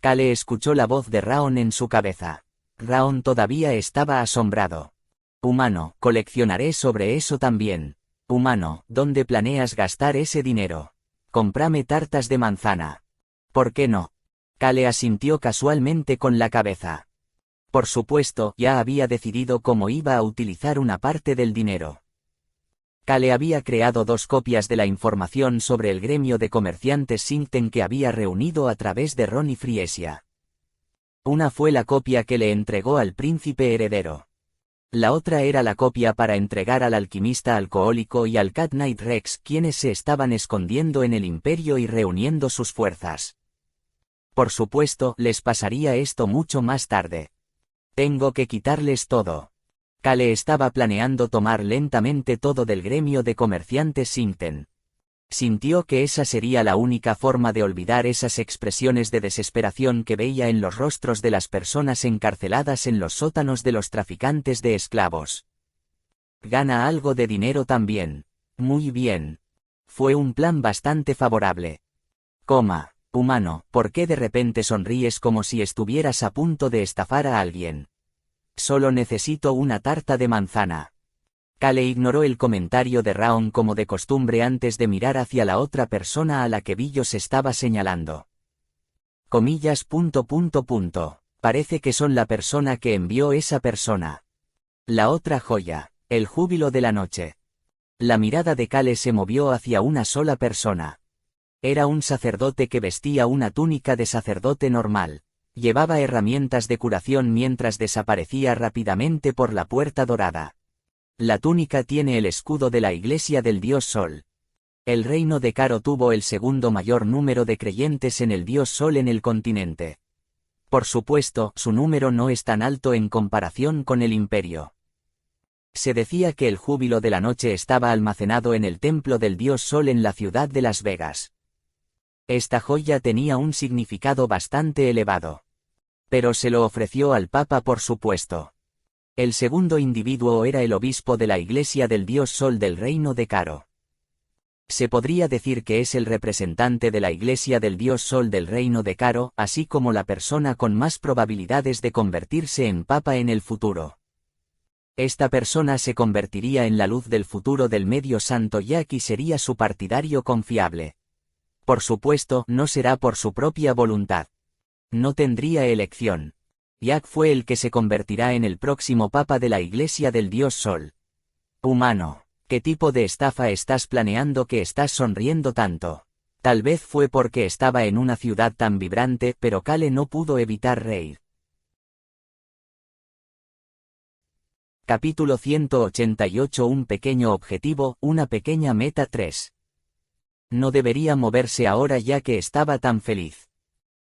Kale escuchó la voz de Raon en su cabeza. Raon todavía estaba asombrado. Humano, coleccionaré sobre eso también. Humano, ¿dónde planeas gastar ese dinero? Cómprame tartas de manzana. ¿Por qué no? Kale asintió casualmente con la cabeza. Por supuesto, ya había decidido cómo iba a utilizar una parte del dinero. Kale había creado 2 copias de la información sobre el gremio de comerciantes Singten que había reunido a través de Ron y Friesia. Una fue la copia que le entregó al príncipe heredero. La otra era la copia para entregar al alquimista alcohólico y al Cat Knight Rex, quienes se estaban escondiendo en el imperio y reuniendo sus fuerzas. Por supuesto, les pasaría esto mucho más tarde. Tengo que quitarles todo. Kale estaba planeando tomar lentamente todo del gremio de comerciantes Singten. Sintió que esa sería la única forma de olvidar esas expresiones de desesperación que veía en los rostros de las personas encarceladas en los sótanos de los traficantes de esclavos. Gana algo de dinero también. Muy bien. Fue un plan bastante favorable. Humano, ¿por qué de repente sonríes como si estuvieras a punto de estafar a alguien? Solo necesito una tarta de manzana. Kale ignoró el comentario de Raon como de costumbre antes de mirar hacia la otra persona a la que Billos estaba señalando. Comillas. Parece que son la persona que envió esa persona. La otra joya, el júbilo de la noche. La mirada de Kale se movió hacia una sola persona. Era un sacerdote que vestía una túnica de sacerdote normal. Llevaba herramientas de curación mientras desaparecía rápidamente por la puerta dorada. La túnica tiene el escudo de la Iglesia del Dios Sol. El reino de Caro tuvo el segundo mayor número de creyentes en el Dios Sol en el continente. Por supuesto, su número no es tan alto en comparación con el imperio. Se decía que el júbilo de la noche estaba almacenado en el templo del Dios Sol en la ciudad de Las Vegas. Esta joya tenía un significado bastante elevado. Pero se lo ofreció al Papa, por supuesto. El segundo individuo era el obispo de la Iglesia del Dios Sol del reino de Caro. Se podría decir que es el representante de la Iglesia del Dios Sol del reino de Caro, así como la persona con más probabilidades de convertirse en papa en el futuro. Esta persona se convertiría en la luz del futuro del medio santo Jack y sería su partidario confiable. Por supuesto, no será por su propia voluntad. No tendría elección. Jack fue el que se convertirá en el próximo papa de la Iglesia del Dios Sol. Humano, ¿qué tipo de estafa estás planeando que estás sonriendo tanto? Tal vez fue porque estaba en una ciudad tan vibrante, pero Cale no pudo evitar reír. Capítulo 188. Un pequeño objetivo, una pequeña meta 3. No debería moverse ahora ya que estaba tan feliz.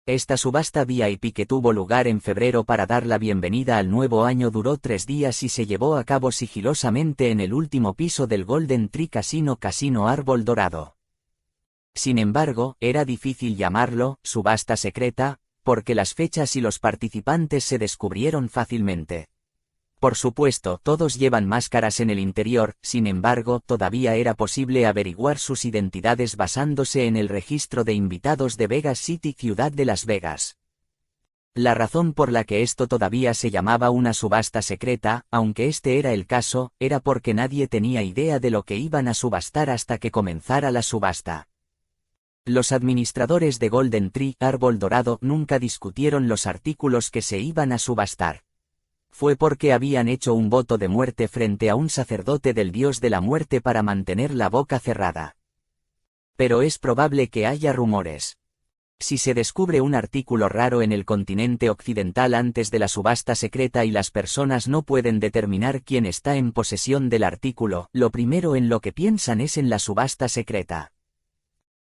Esta subasta VIP que tuvo lugar en febrero para dar la bienvenida al nuevo año duró 3 días y se llevó a cabo sigilosamente en el último piso del Golden Tree Casino Árbol Dorado. Sin embargo, era difícil llamarlo subasta secreta, porque las fechas y los participantes se descubrieron fácilmente. Por supuesto, todos llevan máscaras en el interior, sin embargo, todavía era posible averiguar sus identidades basándose en el registro de invitados de Vegas City, ciudad de Las Vegas. La razón por la que esto todavía se llamaba una subasta secreta, aunque este era el caso, era porque nadie tenía idea de lo que iban a subastar hasta que comenzara la subasta. Los administradores de Golden Tree Árbol Dorado nunca discutieron los artículos que se iban a subastar. Fue porque habían hecho un voto de muerte frente a un sacerdote del dios de la muerte para mantener la boca cerrada. Pero es probable que haya rumores. Si se descubre un artículo raro en el continente occidental antes de la subasta secreta y las personas no pueden determinar quién está en posesión del artículo, lo primero en lo que piensan es en la subasta secreta.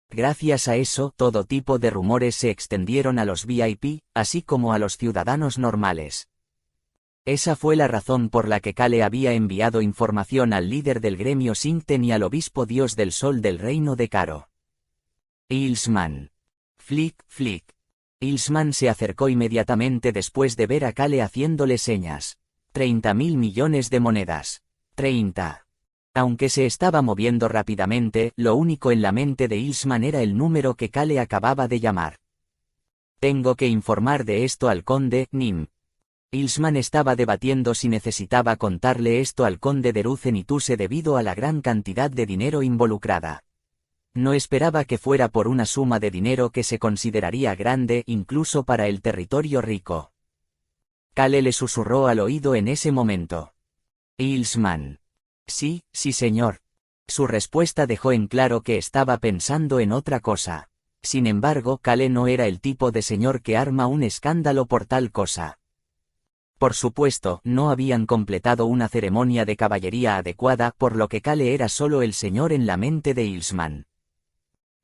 Gracias a eso, todo tipo de rumores se extendieron a los VIP, así como a los ciudadanos normales. Esa fue la razón por la que Cale había enviado información al líder del gremio Sincten y al obispo Dios del Sol del reino de Caro. Ilsman. Flick, Flick. Ilsman se acercó inmediatamente después de ver a Cale haciéndole señas. 30.000 millones de monedas. 30. Aunque se estaba moviendo rápidamente, lo único en la mente de Ilsman era el número que Cale acababa de llamar. Tengo que informar de esto al conde Nim. Ilsman estaba debatiendo si necesitaba contarle esto al conde de Ruzenituse debido a la gran cantidad de dinero involucrada. No esperaba que fuera por una suma de dinero que se consideraría grande incluso para el territorio rico. Cale le susurró al oído en ese momento. Ilsman. Sí, sí señor. Su respuesta dejó en claro que estaba pensando en otra cosa. Sin embargo, Cale no era el tipo de señor que arma un escándalo por tal cosa. Por supuesto, no habían completado una ceremonia de caballería adecuada, por lo que Cale era solo el señor en la mente de Ilsman.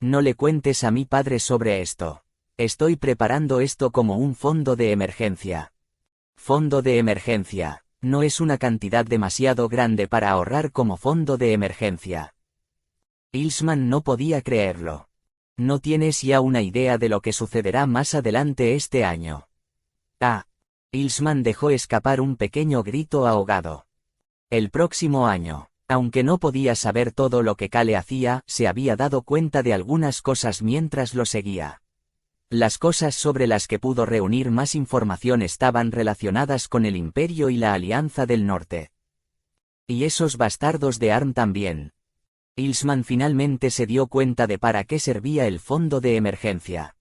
No le cuentes a mi padre sobre esto. Estoy preparando esto como un fondo de emergencia. Fondo de emergencia. No es una cantidad demasiado grande para ahorrar como fondo de emergencia. Ilsman no podía creerlo. ¿No tienes ya una idea de lo que sucederá más adelante este año? Ah. Ilsman dejó escapar un pequeño grito ahogado. El próximo año, aunque no podía saber todo lo que Cale hacía, se había dado cuenta de algunas cosas mientras lo seguía. Las cosas sobre las que pudo reunir más información estaban relacionadas con el Imperio y la Alianza del Norte. Y esos bastardos de ARM también. Ilsman finalmente se dio cuenta de para qué servía el fondo de emergencia.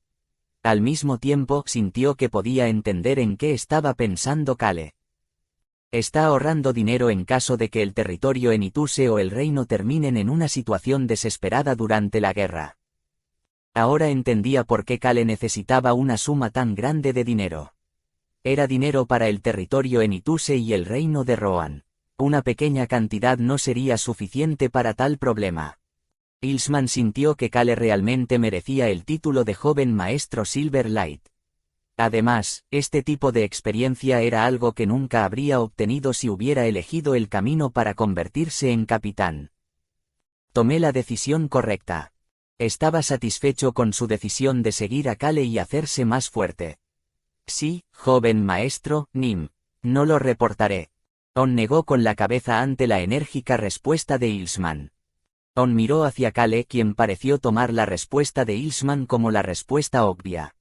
Al mismo tiempo, sintió que podía entender en qué estaba pensando Cale. Está ahorrando dinero en caso de que el territorio en Ituse o el reino terminen en una situación desesperada durante la guerra. Ahora entendía por qué Cale necesitaba una suma tan grande de dinero. Era dinero para el territorio en Ituse y el reino de Rohan. Una pequeña cantidad no sería suficiente para tal problema. Ilsman sintió que Cale realmente merecía el título de joven maestro Silverlight. Además, este tipo de experiencia era algo que nunca habría obtenido si hubiera elegido el camino para convertirse en capitán. Tomé la decisión correcta. Estaba satisfecho con su decisión de seguir a Cale y hacerse más fuerte. Sí, joven maestro, Nim. No lo reportaré. On negó con la cabeza ante la enérgica respuesta de Ilsman. On miró hacia Cale, quien pareció tomar la respuesta de Ilsman como la respuesta obvia.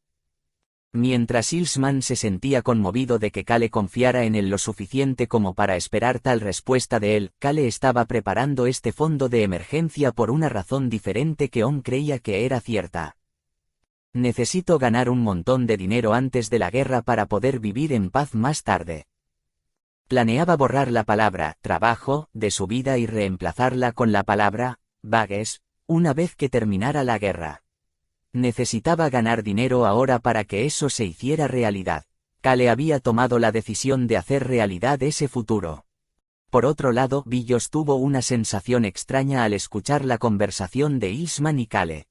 Mientras Ilsman se sentía conmovido de que Cale confiara en él lo suficiente como para esperar tal respuesta de él, Cale estaba preparando este fondo de emergencia por una razón diferente que On creía que era cierta. Necesito ganar un montón de dinero antes de la guerra para poder vivir en paz más tarde. Planeaba borrar la palabra trabajo de su vida y reemplazarla con la palabra vagues una vez que terminara la guerra. Necesitaba ganar dinero ahora para que eso se hiciera realidad. Cale había tomado la decisión de hacer realidad ese futuro. Por otro lado, Billos tuvo una sensación extraña al escuchar la conversación de Eastman y Cale.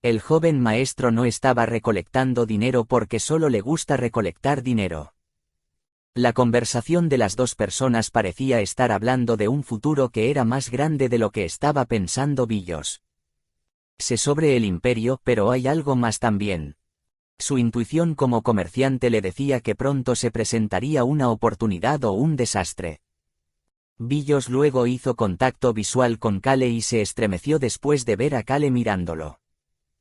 El joven maestro no estaba recolectando dinero porque solo le gusta recolectar dinero. La conversación de las dos personas parecía estar hablando de un futuro que era más grande de lo que estaba pensando Billos. Sé sobre el imperio, pero hay algo más también. Su intuición como comerciante le decía que pronto se presentaría una oportunidad o un desastre. Billos luego hizo contacto visual con Cale y se estremeció después de ver a Cale mirándolo.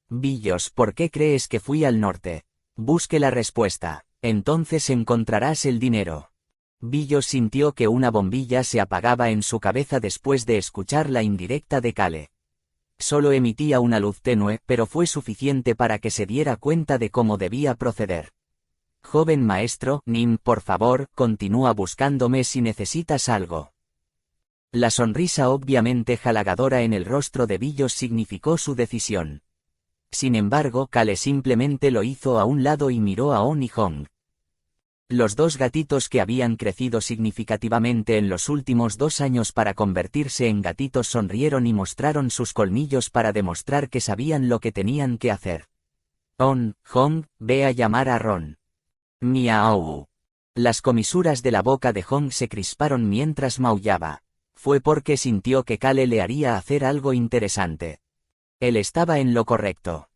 Billos, ¿por qué crees que fui al norte? Busque la respuesta. Entonces encontrarás el dinero. Billos sintió que una bombilla se apagaba en su cabeza después de escuchar la indirecta de Cale. Solo emitía una luz tenue, pero fue suficiente para que se diera cuenta de cómo debía proceder. Joven maestro, Nim, por favor, continúa buscándome si necesitas algo. La sonrisa obviamente halagadora en el rostro de Billos significó su decisión. Sin embargo, Cale simplemente lo hizo a un lado y miró a On y Hong. Los dos gatitos que habían crecido significativamente en los últimos 2 años para convertirse en gatitos sonrieron y mostraron sus colmillos para demostrar que sabían lo que tenían que hacer. On, Hong, ve a llamar a Ron. Miau. Las comisuras de la boca de Hong se crisparon mientras maullaba. Fue porque sintió que Cale le haría hacer algo interesante. Él estaba en lo correcto.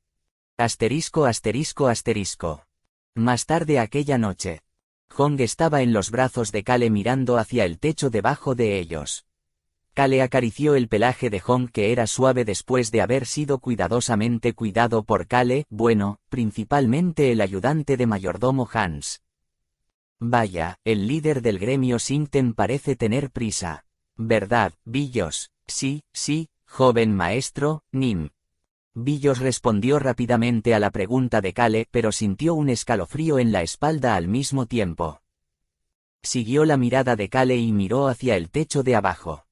Asterisco asterisco asterisco. Más tarde aquella noche. Hong estaba en los brazos de Cale mirando hacia el techo debajo de ellos. Cale acarició el pelaje de Hong que era suave después de haber sido cuidadosamente cuidado por Cale, bueno, principalmente el ayudante de mayordomo Hans. Vaya, el líder del gremio Singten parece tener prisa. ¿Verdad, Billos? Sí, joven maestro, Nim. Billos respondió rápidamente a la pregunta de Cale, pero sintió un escalofrío en la espalda al mismo tiempo. Siguió la mirada de Cale y miró hacia el techo de abajo.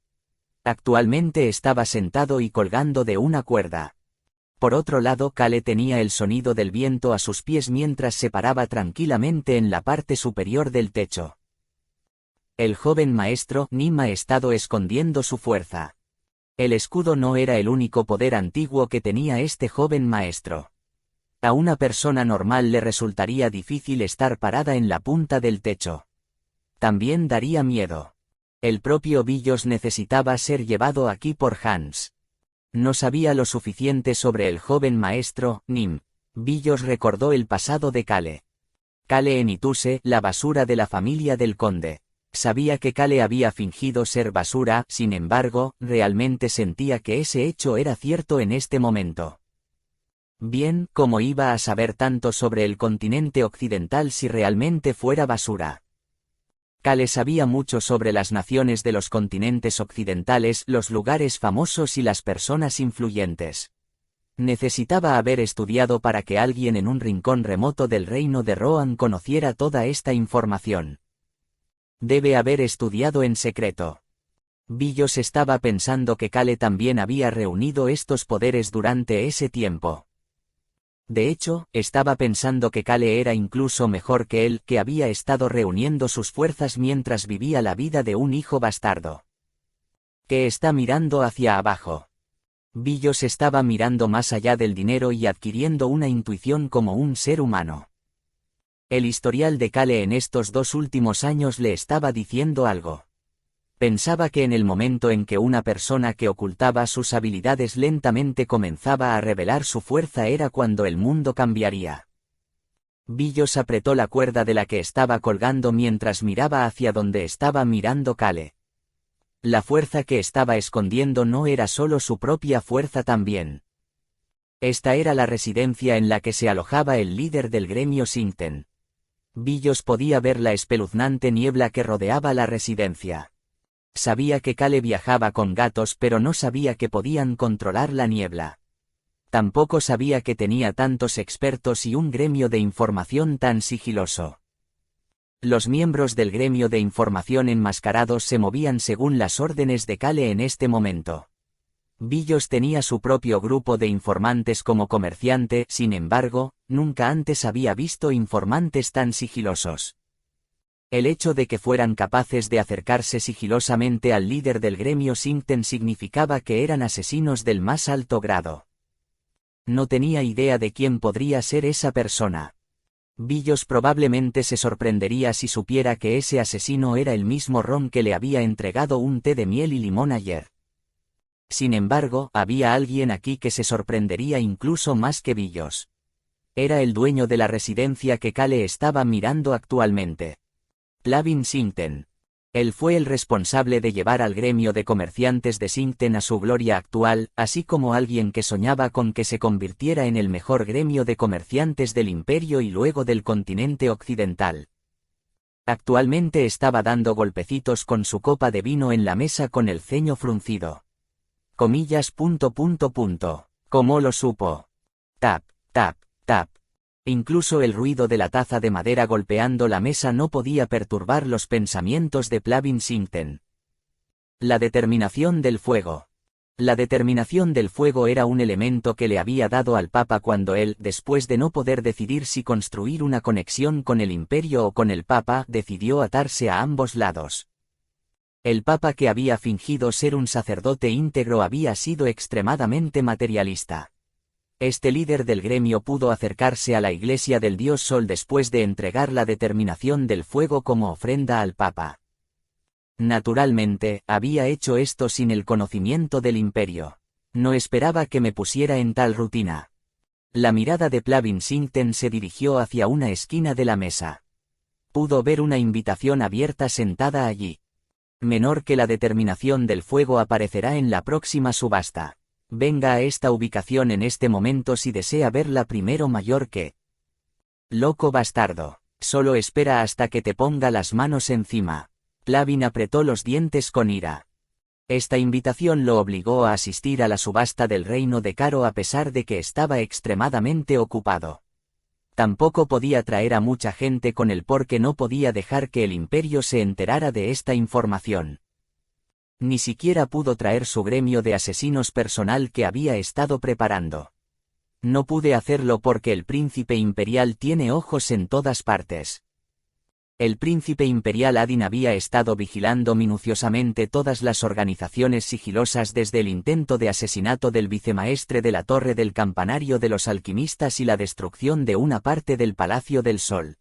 Actualmente estaba sentado y colgando de una cuerda. Por otro lado, Cale tenía el sonido del viento a sus pies mientras se paraba tranquilamente en la parte superior del techo. El joven maestro Nim ha estado escondiendo su fuerza. El escudo no era el único poder antiguo que tenía este joven maestro. A una persona normal le resultaría difícil estar parada en la punta del techo. También daría miedo. El propio Billos necesitaba ser llevado aquí por Hans. No sabía lo suficiente sobre el joven maestro, Nim. Billos recordó el pasado de Cale. Cale Enituse, la basura de la familia del conde. Sabía que Cale había fingido ser basura, sin embargo, realmente sentía que ese hecho era cierto en este momento. Bien, ¿cómo iba a saber tanto sobre el continente occidental si realmente fuera basura? Cale sabía mucho sobre las naciones de los continentes occidentales, los lugares famosos y las personas influyentes. Necesitaba haber estudiado para que alguien en un rincón remoto del reino de Rohan conociera toda esta información. Debe haber estudiado en secreto. Billos estaba pensando que Cale también había reunido estos poderes durante ese tiempo. De hecho, estaba pensando que Cale era incluso mejor que él, que había estado reuniendo sus fuerzas mientras vivía la vida de un hijo bastardo. Que está mirando hacia abajo. Billos estaba mirando más allá del dinero y adquiriendo una intuición como un ser humano. El historial de Cale en estos 2 últimos años le estaba diciendo algo. Pensaba que en el momento en que una persona que ocultaba sus habilidades lentamente comenzaba a revelar su fuerza era cuando el mundo cambiaría. Billos apretó la cuerda de la que estaba colgando mientras miraba hacia donde estaba mirando Cale. La fuerza que estaba escondiendo no era solo su propia fuerza también. Esta era la residencia en la que se alojaba el líder del gremio Singten. Billos podía ver la espeluznante niebla que rodeaba la residencia. Sabía que Cale viajaba con gatos pero no sabía que podían controlar la niebla. Tampoco sabía que tenía tantos expertos y un gremio de información tan sigiloso. Los miembros del gremio de información enmascarados se movían según las órdenes de Cale en este momento. Billos tenía su propio grupo de informantes como comerciante, sin embargo, nunca antes había visto informantes tan sigilosos. El hecho de que fueran capaces de acercarse sigilosamente al líder del gremio Singten significaba que eran asesinos del más alto grado. No tenía idea de quién podría ser esa persona. Billos probablemente se sorprendería si supiera que ese asesino era el mismo Ron que le había entregado un té de miel y limón ayer. Sin embargo, había alguien aquí que se sorprendería incluso más que Billos. Era el dueño de la residencia que Cale estaba mirando actualmente. Plavin Singten. Él fue el responsable de llevar al gremio de comerciantes de Singten a su gloria actual, así como alguien que soñaba con que se convirtiera en el mejor gremio de comerciantes del imperio y luego del continente occidental. Actualmente estaba dando golpecitos con su copa de vino en la mesa con el ceño fruncido. Comillas. ¿Cómo lo supo? Tap, tap, tap. Incluso el ruido de la taza de madera golpeando la mesa no podía perturbar los pensamientos de Plavin Singten. La determinación del fuego. La determinación del fuego era un elemento que le había dado al Papa cuando él, después de no poder decidir si construir una conexión con el imperio o con el Papa, decidió atarse a ambos lados. El Papa, que había fingido ser un sacerdote íntegro, había sido extremadamente materialista. Este líder del gremio pudo acercarse a la Iglesia del Dios Sol después de entregar la determinación del fuego como ofrenda al Papa. Naturalmente, había hecho esto sin el conocimiento del imperio. No esperaba que me pusiera en tal rutina. La mirada de Plavin Singten se dirigió hacia una esquina de la mesa. Pudo ver una invitación abierta sentada allí. Menor que la determinación del fuego aparecerá en la próxima subasta. Venga a esta ubicación en este momento si desea verla primero. Mayor que. Loco bastardo. Solo espera hasta que te ponga las manos encima. Plavin apretó los dientes con ira. Esta invitación lo obligó a asistir a la subasta del reino de Caro a pesar de que estaba extremadamente ocupado. Tampoco podía traer a mucha gente con él porque no podía dejar que el imperio se enterara de esta información. Ni siquiera pudo traer su gremio de asesinos personal que había estado preparando. No pude hacerlo porque el príncipe imperial tiene ojos en todas partes. El príncipe imperial Adin había estado vigilando minuciosamente todas las organizaciones sigilosas desde el intento de asesinato del vicemaestre de la Torre del Campanario de los Alquimistas y la destrucción de una parte del Palacio del Sol.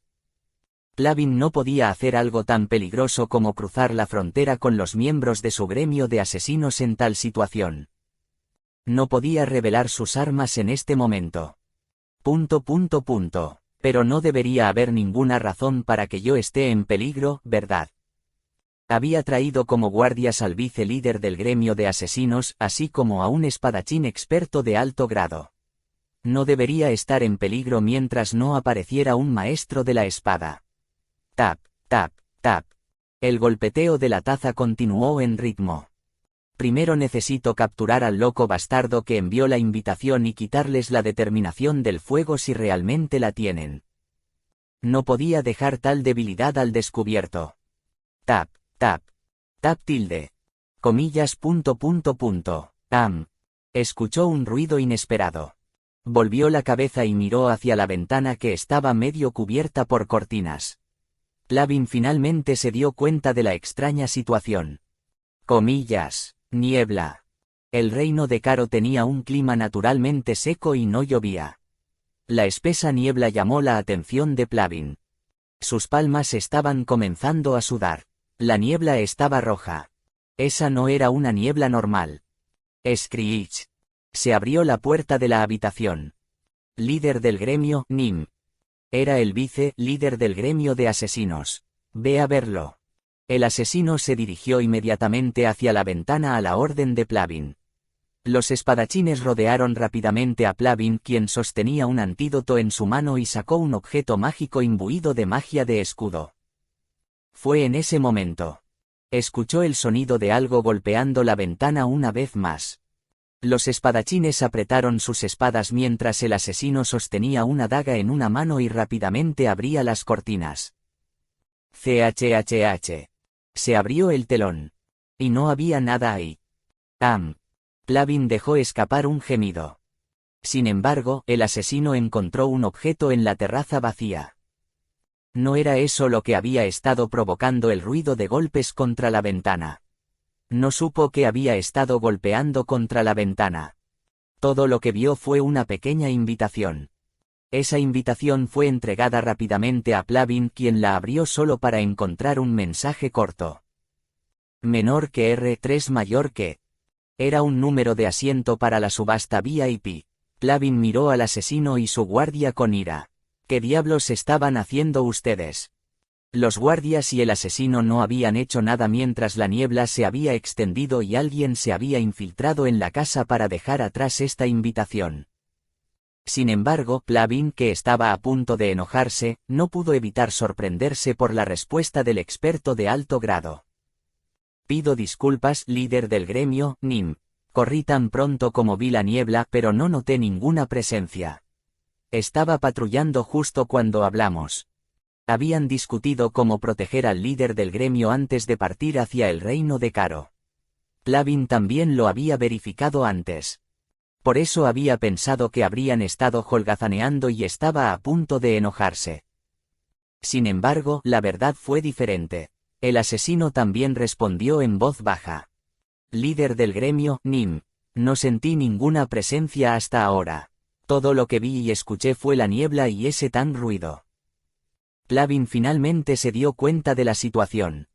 Plavin no podía hacer algo tan peligroso como cruzar la frontera con los miembros de su gremio de asesinos en tal situación. No podía revelar sus armas en este momento. Pero no debería haber ninguna razón para que yo esté en peligro, ¿verdad? Había traído como guardias al vice-líder del gremio de asesinos, así como a un espadachín experto de alto grado. No debería estar en peligro mientras no apareciera un maestro de la espada. Tap, tap, tap. El golpeteo de la taza continuó en ritmo. Primero necesito capturar al loco bastardo que envió la invitación y quitarles la determinación del fuego si realmente la tienen. No podía dejar tal debilidad al descubierto. Tap, tap. Tap tilde. Comillas. Escuchó un ruido inesperado. Volvió la cabeza y miró hacia la ventana que estaba medio cubierta por cortinas. Plavin finalmente se dio cuenta de la extraña situación. Comillas. Niebla. El reino de Caro tenía un clima naturalmente seco y no llovía. La espesa niebla llamó la atención de Plavin. Sus palmas estaban comenzando a sudar. La niebla estaba roja. Esa no era una niebla normal. Screech. Se abrió la puerta de la habitación. Líder del gremio, Nim. Era el vice-líder del gremio de asesinos. Ve a verlo. El asesino se dirigió inmediatamente hacia la ventana a la orden de Plavin. Los espadachines rodearon rápidamente a Plavin, quien sostenía un antídoto en su mano y sacó un objeto mágico imbuido de magia de escudo. Fue en ese momento. Escuchó el sonido de algo golpeando la ventana una vez más. Los espadachines apretaron sus espadas mientras el asesino sostenía una daga en una mano y rápidamente abría las cortinas. CHHH. Se abrió el telón. Y no había nada ahí. Plavin dejó escapar un gemido. Sin embargo, el asesino encontró un objeto en la terraza vacía. No era eso lo que había estado provocando el ruido de golpes contra la ventana. No supo que había estado golpeando contra la ventana. Todo lo que vio fue una pequeña invitación. Esa invitación fue entregada rápidamente a Plavin, quien la abrió solo para encontrar un mensaje corto. Menor que R3, mayor que. Era un número de asiento para la subasta VIP. Plavin miró al asesino y su guardia con ira. ¿Qué diablos estaban haciendo ustedes? Los guardias y el asesino no habían hecho nada mientras la niebla se había extendido y alguien se había infiltrado en la casa para dejar atrás esta invitación. Sin embargo, Plavin, que estaba a punto de enojarse, no pudo evitar sorprenderse por la respuesta del experto de alto grado. Pido disculpas, líder del gremio, Nim. Corrí tan pronto como vi la niebla, pero no noté ninguna presencia. Estaba patrullando justo cuando hablamos. Habían discutido cómo proteger al líder del gremio antes de partir hacia el reino de Caro. Plavin también lo había verificado antes. Por eso había pensado que habrían estado holgazaneando y estaba a punto de enojarse. Sin embargo, la verdad fue diferente. El asesino también respondió en voz baja. Líder del gremio, Nim. No sentí ninguna presencia hasta ahora. Todo lo que vi y escuché fue la niebla y ese tan ruido. Plavin finalmente se dio cuenta de la situación.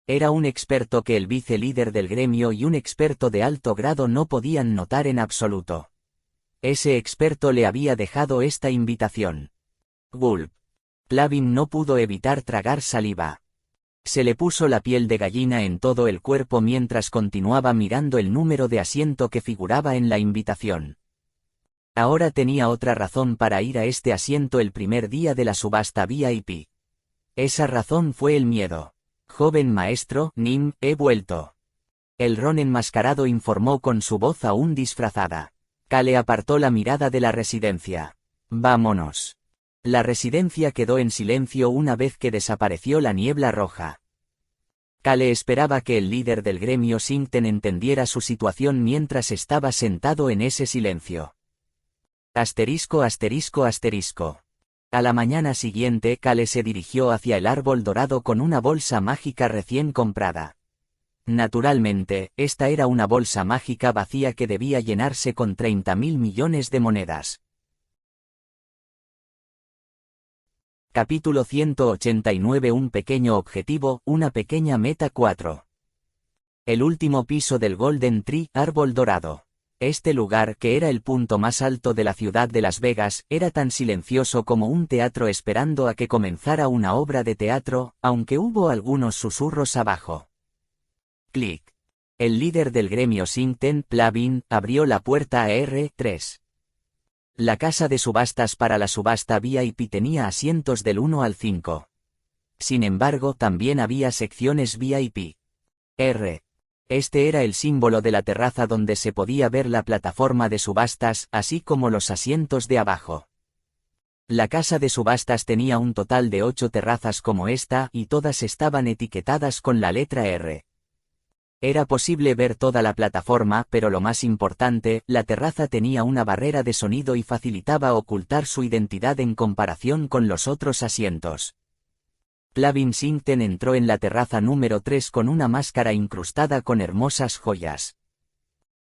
Era un experto que el vicelíder del gremio y un experto de alto grado no podían notar en absoluto. Ese experto le había dejado esta invitación. Gulp. Plavin no pudo evitar tragar saliva. Se le puso la piel de gallina en todo el cuerpo mientras continuaba mirando el número de asiento que figuraba en la invitación. Ahora tenía otra razón para ir a este asiento el primer día de la subasta VIP. Esa razón fue el miedo. Joven maestro, Nim, he vuelto. El Ron enmascarado informó con su voz aún disfrazada. Cale apartó la mirada de la residencia. Vámonos. La residencia quedó en silencio una vez que desapareció la niebla roja. Cale esperaba que el líder del gremio Singten entendiera su situación mientras estaba sentado en ese silencio. Asterisco. A la mañana siguiente, Cale se dirigió hacia el árbol dorado con una bolsa mágica recién comprada. Naturalmente, esta era una bolsa mágica vacía que debía llenarse con 30.000 millones de monedas. Capítulo 189. Un pequeño objetivo, una pequeña meta 4. El último piso del Golden Tree, árbol dorado. Este lugar, que era el punto más alto de la ciudad de Las Vegas, era tan silencioso como un teatro esperando a que comenzara una obra de teatro, aunque hubo algunos susurros abajo. Clic. El líder del gremio Singten, Plavin, abrió la puerta a R3. La casa de subastas para la subasta VIP tenía asientos del 1 al 5. Sin embargo, también había secciones VIP. Este era el símbolo de la terraza donde se podía ver la plataforma de subastas, así como los asientos de abajo. La casa de subastas tenía un total de 8 terrazas como esta, y todas estaban etiquetadas con la letra R. Era posible ver toda la plataforma, pero lo más importante, la terraza tenía una barrera de sonido y facilitaba ocultar su identidad en comparación con los otros asientos. Plavin Singten entró en la terraza número 3 con una máscara incrustada con hermosas joyas.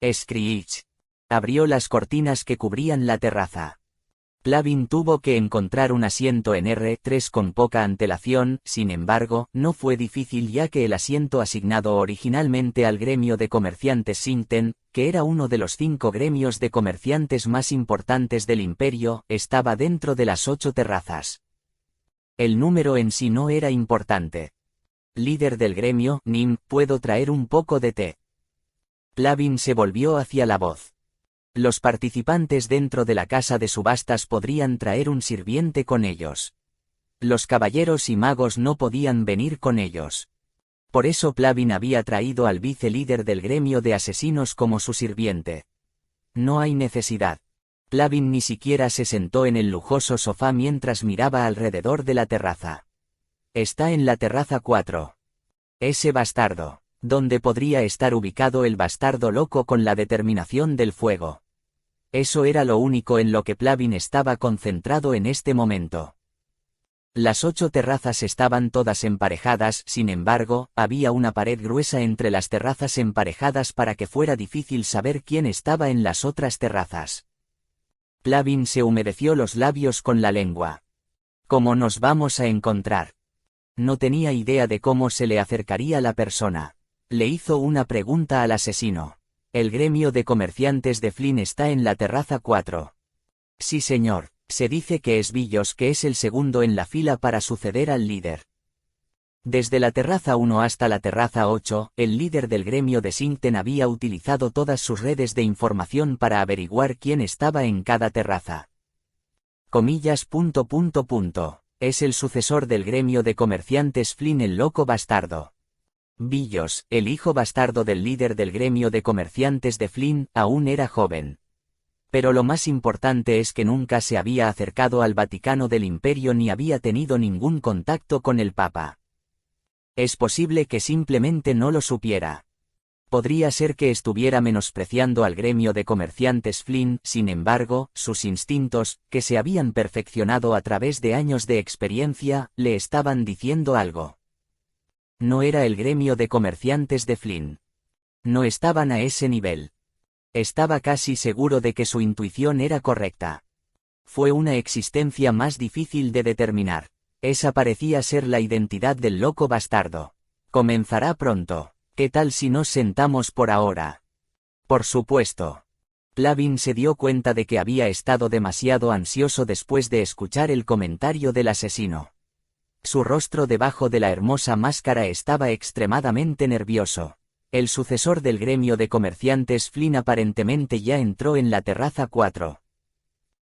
Screech. Abrió las cortinas que cubrían la terraza. Plavin tuvo que encontrar un asiento en R3 con poca antelación, sin embargo, no fue difícil ya que el asiento asignado originalmente al gremio de comerciantes Singten, que era uno de los 5 gremios de comerciantes más importantes del imperio, estaba dentro de las 8 terrazas. El número en sí no era importante. Líder del gremio, Nim, ¿puedo traer un poco de té? Plavin se volvió hacia la voz. Los participantes dentro de la casa de subastas podrían traer un sirviente con ellos. Los caballeros y magos no podían venir con ellos. Por eso Plavin había traído al vicelíder del gremio de asesinos como su sirviente. No hay necesidad. Plavin ni siquiera se sentó en el lujoso sofá mientras miraba alrededor de la terraza. Está en la terraza 4. Ese bastardo. ¿Dónde podría estar ubicado el bastardo loco con la determinación del fuego? Eso era lo único en lo que Plavin estaba concentrado en este momento. Las 8 terrazas estaban todas emparejadas, sin embargo, había una pared gruesa entre las terrazas emparejadas para que fuera difícil saber quién estaba en las otras terrazas. Plavin se humedeció los labios con la lengua. ¿Cómo nos vamos a encontrar? No tenía idea de cómo se le acercaría la persona. Le hizo una pregunta al asesino. El gremio de comerciantes de Flynn está en la terraza 4. Sí señor, se dice que es Billos que es el segundo en la fila para suceder al líder. Desde la terraza 1 hasta la terraza 8, el líder del gremio de Sinten había utilizado todas sus redes de información para averiguar quién estaba en cada terraza. Comillas. Es el sucesor del gremio de comerciantes Flynn el loco bastardo. Billos, el hijo bastardo del líder del gremio de comerciantes de Flynn, aún era joven. Pero lo más importante es que nunca se había acercado al Vaticano del Imperio ni había tenido ningún contacto con el Papa. Es posible que simplemente no lo supiera. Podría ser que estuviera menospreciando al gremio de comerciantes Flynn, sin embargo, sus instintos, que se habían perfeccionado a través de años de experiencia, le estaban diciendo algo. No era el gremio de comerciantes de Flynn. No estaban a ese nivel. Estaba casi seguro de que su intuición era correcta. Fue una existencia más difícil de determinar. Esa parecía ser la identidad del loco bastardo. Comenzará pronto. ¿Qué tal si nos sentamos por ahora? Por supuesto. Plavin se dio cuenta de que había estado demasiado ansioso después de escuchar el comentario del asesino. Su rostro debajo de la hermosa máscara estaba extremadamente nervioso. El sucesor del gremio de comerciantes Flynn aparentemente ya entró en la terraza 4.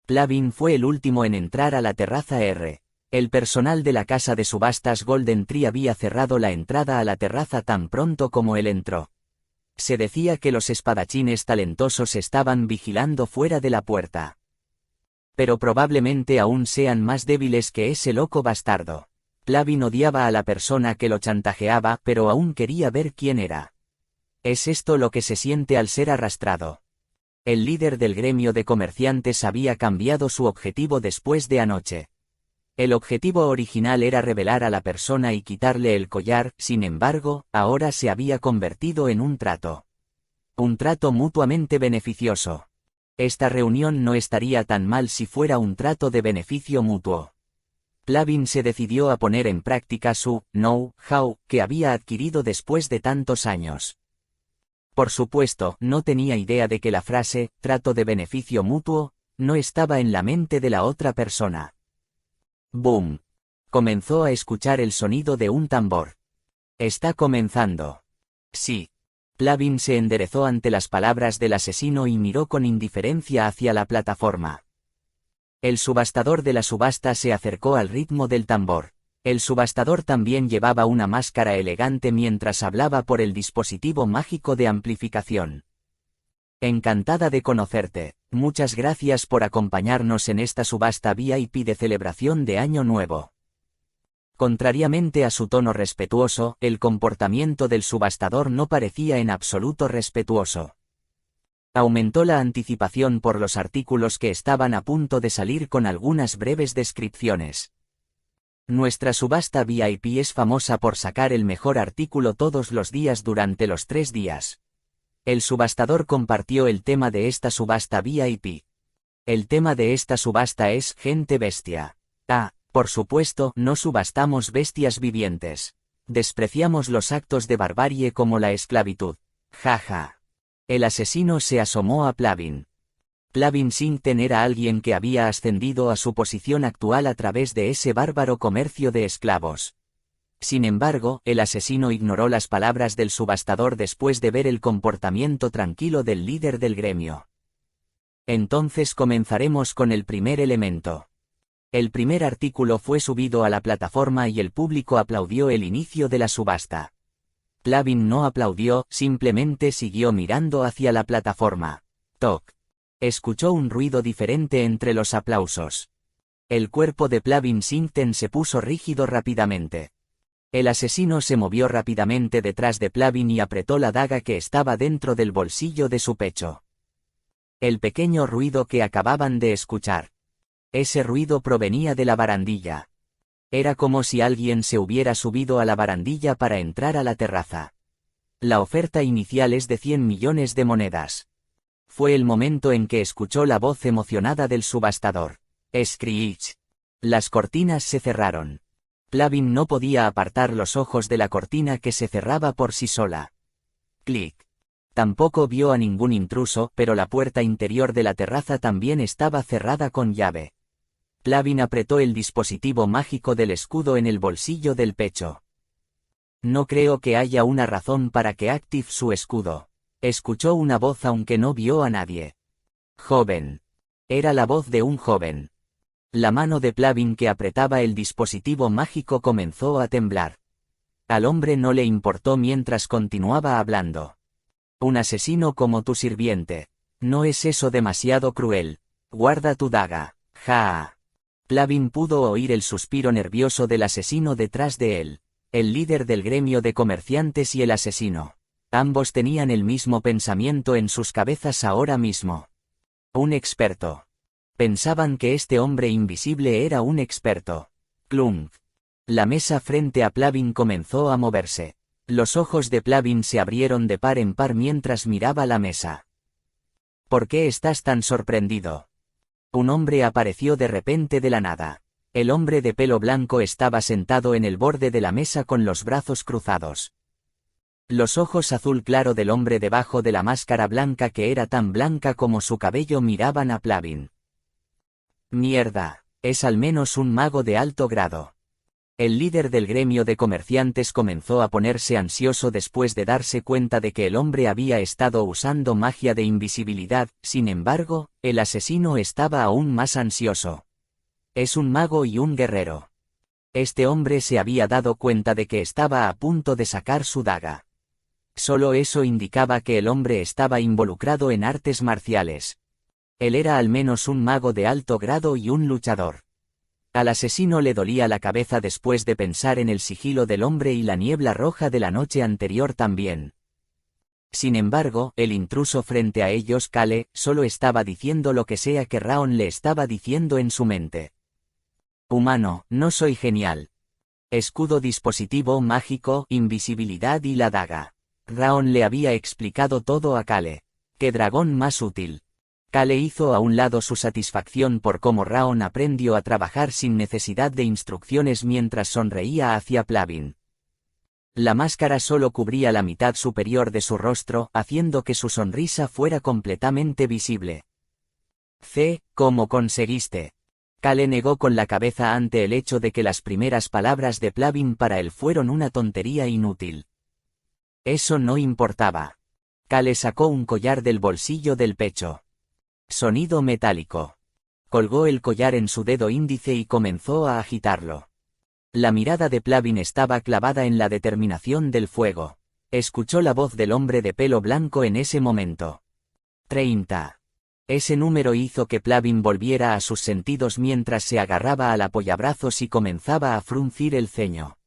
Plavin fue el último en entrar a la terraza R. El personal de la casa de subastas Golden Tree había cerrado la entrada a la terraza tan pronto como él entró. Se decía que los espadachines talentosos estaban vigilando fuera de la puerta. Pero probablemente aún sean más débiles que ese loco bastardo. Plavin odiaba a la persona que lo chantajeaba, pero aún quería ver quién era. ¿Es esto lo que se siente al ser arrastrado? El líder del gremio de comerciantes había cambiado su objetivo después de anoche. El objetivo original era revelar a la persona y quitarle el collar, sin embargo, ahora se había convertido en un trato. Un trato mutuamente beneficioso. Esta reunión no estaría tan mal si fuera un trato de beneficio mutuo. Plavin se decidió a poner en práctica su know-how que había adquirido después de tantos años. Por supuesto, no tenía idea de que la frase «trato de beneficio mutuo» no estaba en la mente de la otra persona. ¡Boom! Comenzó a escuchar el sonido de un tambor. Está comenzando. Sí. Plavin se enderezó ante las palabras del asesino y miró con indiferencia hacia la plataforma. El subastador de la subasta se acercó al ritmo del tambor. El subastador también llevaba una máscara elegante mientras hablaba por el dispositivo mágico de amplificación. Encantada de conocerte, muchas gracias por acompañarnos en esta subasta VIP de celebración de Año Nuevo. Contrariamente a su tono respetuoso, el comportamiento del subastador no parecía en absoluto respetuoso. Aumentó la anticipación por los artículos que estaban a punto de salir con algunas breves descripciones. Nuestra subasta VIP es famosa por sacar el mejor artículo todos los días durante los 3 días. El subastador compartió el tema de esta subasta VIP. El tema de esta subasta es gente bestia. Por supuesto, no subastamos bestias vivientes. Despreciamos los actos de barbarie como la esclavitud. Jaja. El asesino se asomó a Plavin. Plavin Sinten era alguien que había ascendido a su posición actual a través de ese bárbaro comercio de esclavos. Sin embargo, el asesino ignoró las palabras del subastador después de ver el comportamiento tranquilo del líder del gremio. Entonces comenzaremos con el primer elemento. El primer artículo fue subido a la plataforma y el público aplaudió el inicio de la subasta. Plavin no aplaudió, simplemente siguió mirando hacia la plataforma. Toc. Escuchó un ruido diferente entre los aplausos. El cuerpo de Plavin Singten se puso rígido rápidamente. El asesino se movió rápidamente detrás de Plavin y apretó la daga que estaba dentro del bolsillo de su pecho. El pequeño ruido que acababan de escuchar. Ese ruido provenía de la barandilla. Era como si alguien se hubiera subido a la barandilla para entrar a la terraza. La oferta inicial es de 100 millones de monedas. Fue el momento en que escuchó la voz emocionada del subastador. Screech. Las cortinas se cerraron. Plavin no podía apartar los ojos de la cortina que se cerraba por sí sola. Clic. Tampoco vio a ningún intruso, pero la puerta interior de la terraza también estaba cerrada con llave. Plavin apretó el dispositivo mágico del escudo en el bolsillo del pecho. No creo que haya una razón para que active su escudo. Escuchó una voz aunque no vio a nadie. Joven. Era la voz de un joven. La mano de Plavin que apretaba el dispositivo mágico comenzó a temblar. Al hombre no le importó mientras continuaba hablando. Un asesino como tu sirviente. ¿No es eso demasiado cruel? Guarda tu daga. Ja. Plavin pudo oír el suspiro nervioso del asesino detrás de él. El líder del gremio de comerciantes y el asesino. Ambos tenían el mismo pensamiento en sus cabezas ahora mismo. Un experto. Pensaban que este hombre invisible era un experto. Clunk. La mesa frente a Plavin comenzó a moverse. Los ojos de Plavin se abrieron de par en par mientras miraba la mesa. ¿Por qué estás tan sorprendido? Un hombre apareció de repente de la nada. El hombre de pelo blanco estaba sentado en el borde de la mesa con los brazos cruzados. Los ojos azul claro del hombre debajo de la máscara blanca que era tan blanca como su cabello miraban a Plavin. Mierda, es al menos un mago de alto grado. El líder del gremio de comerciantes comenzó a ponerse ansioso después de darse cuenta de que el hombre había estado usando magia de invisibilidad. Sin embargo, el asesino estaba aún más ansioso. Es un mago y un guerrero. Este hombre se había dado cuenta de que estaba a punto de sacar su daga. Solo eso indicaba que el hombre estaba involucrado en artes marciales. Él era al menos un mago de alto grado y un luchador. Al asesino le dolía la cabeza después de pensar en el sigilo del hombre y la niebla roja de la noche anterior también. Sin embargo, el intruso frente a ellos, Kale, solo estaba diciendo lo que sea que Raon le estaba diciendo en su mente. Humano, no soy genial. Escudo, dispositivo mágico, invisibilidad y la daga. Raon le había explicado todo a Kale. ¡Qué dragón más útil! Kale hizo a un lado su satisfacción por cómo Raon aprendió a trabajar sin necesidad de instrucciones mientras sonreía hacia Plavin. La máscara solo cubría la mitad superior de su rostro, haciendo que su sonrisa fuera completamente visible. ¿Cómo conseguiste? Kale negó con la cabeza ante el hecho de que las primeras palabras de Plavin para él fueron una tontería inútil. Eso no importaba. Kale sacó un collar del bolsillo del pecho. Sonido metálico. Colgó el collar en su dedo índice y comenzó a agitarlo. La mirada de Plavin estaba clavada en la determinación del fuego. Escuchó la voz del hombre de pelo blanco en ese momento. 30. Ese número hizo que Plavin volviera a sus sentidos mientras se agarraba al apoyabrazos y comenzaba a fruncir el ceño.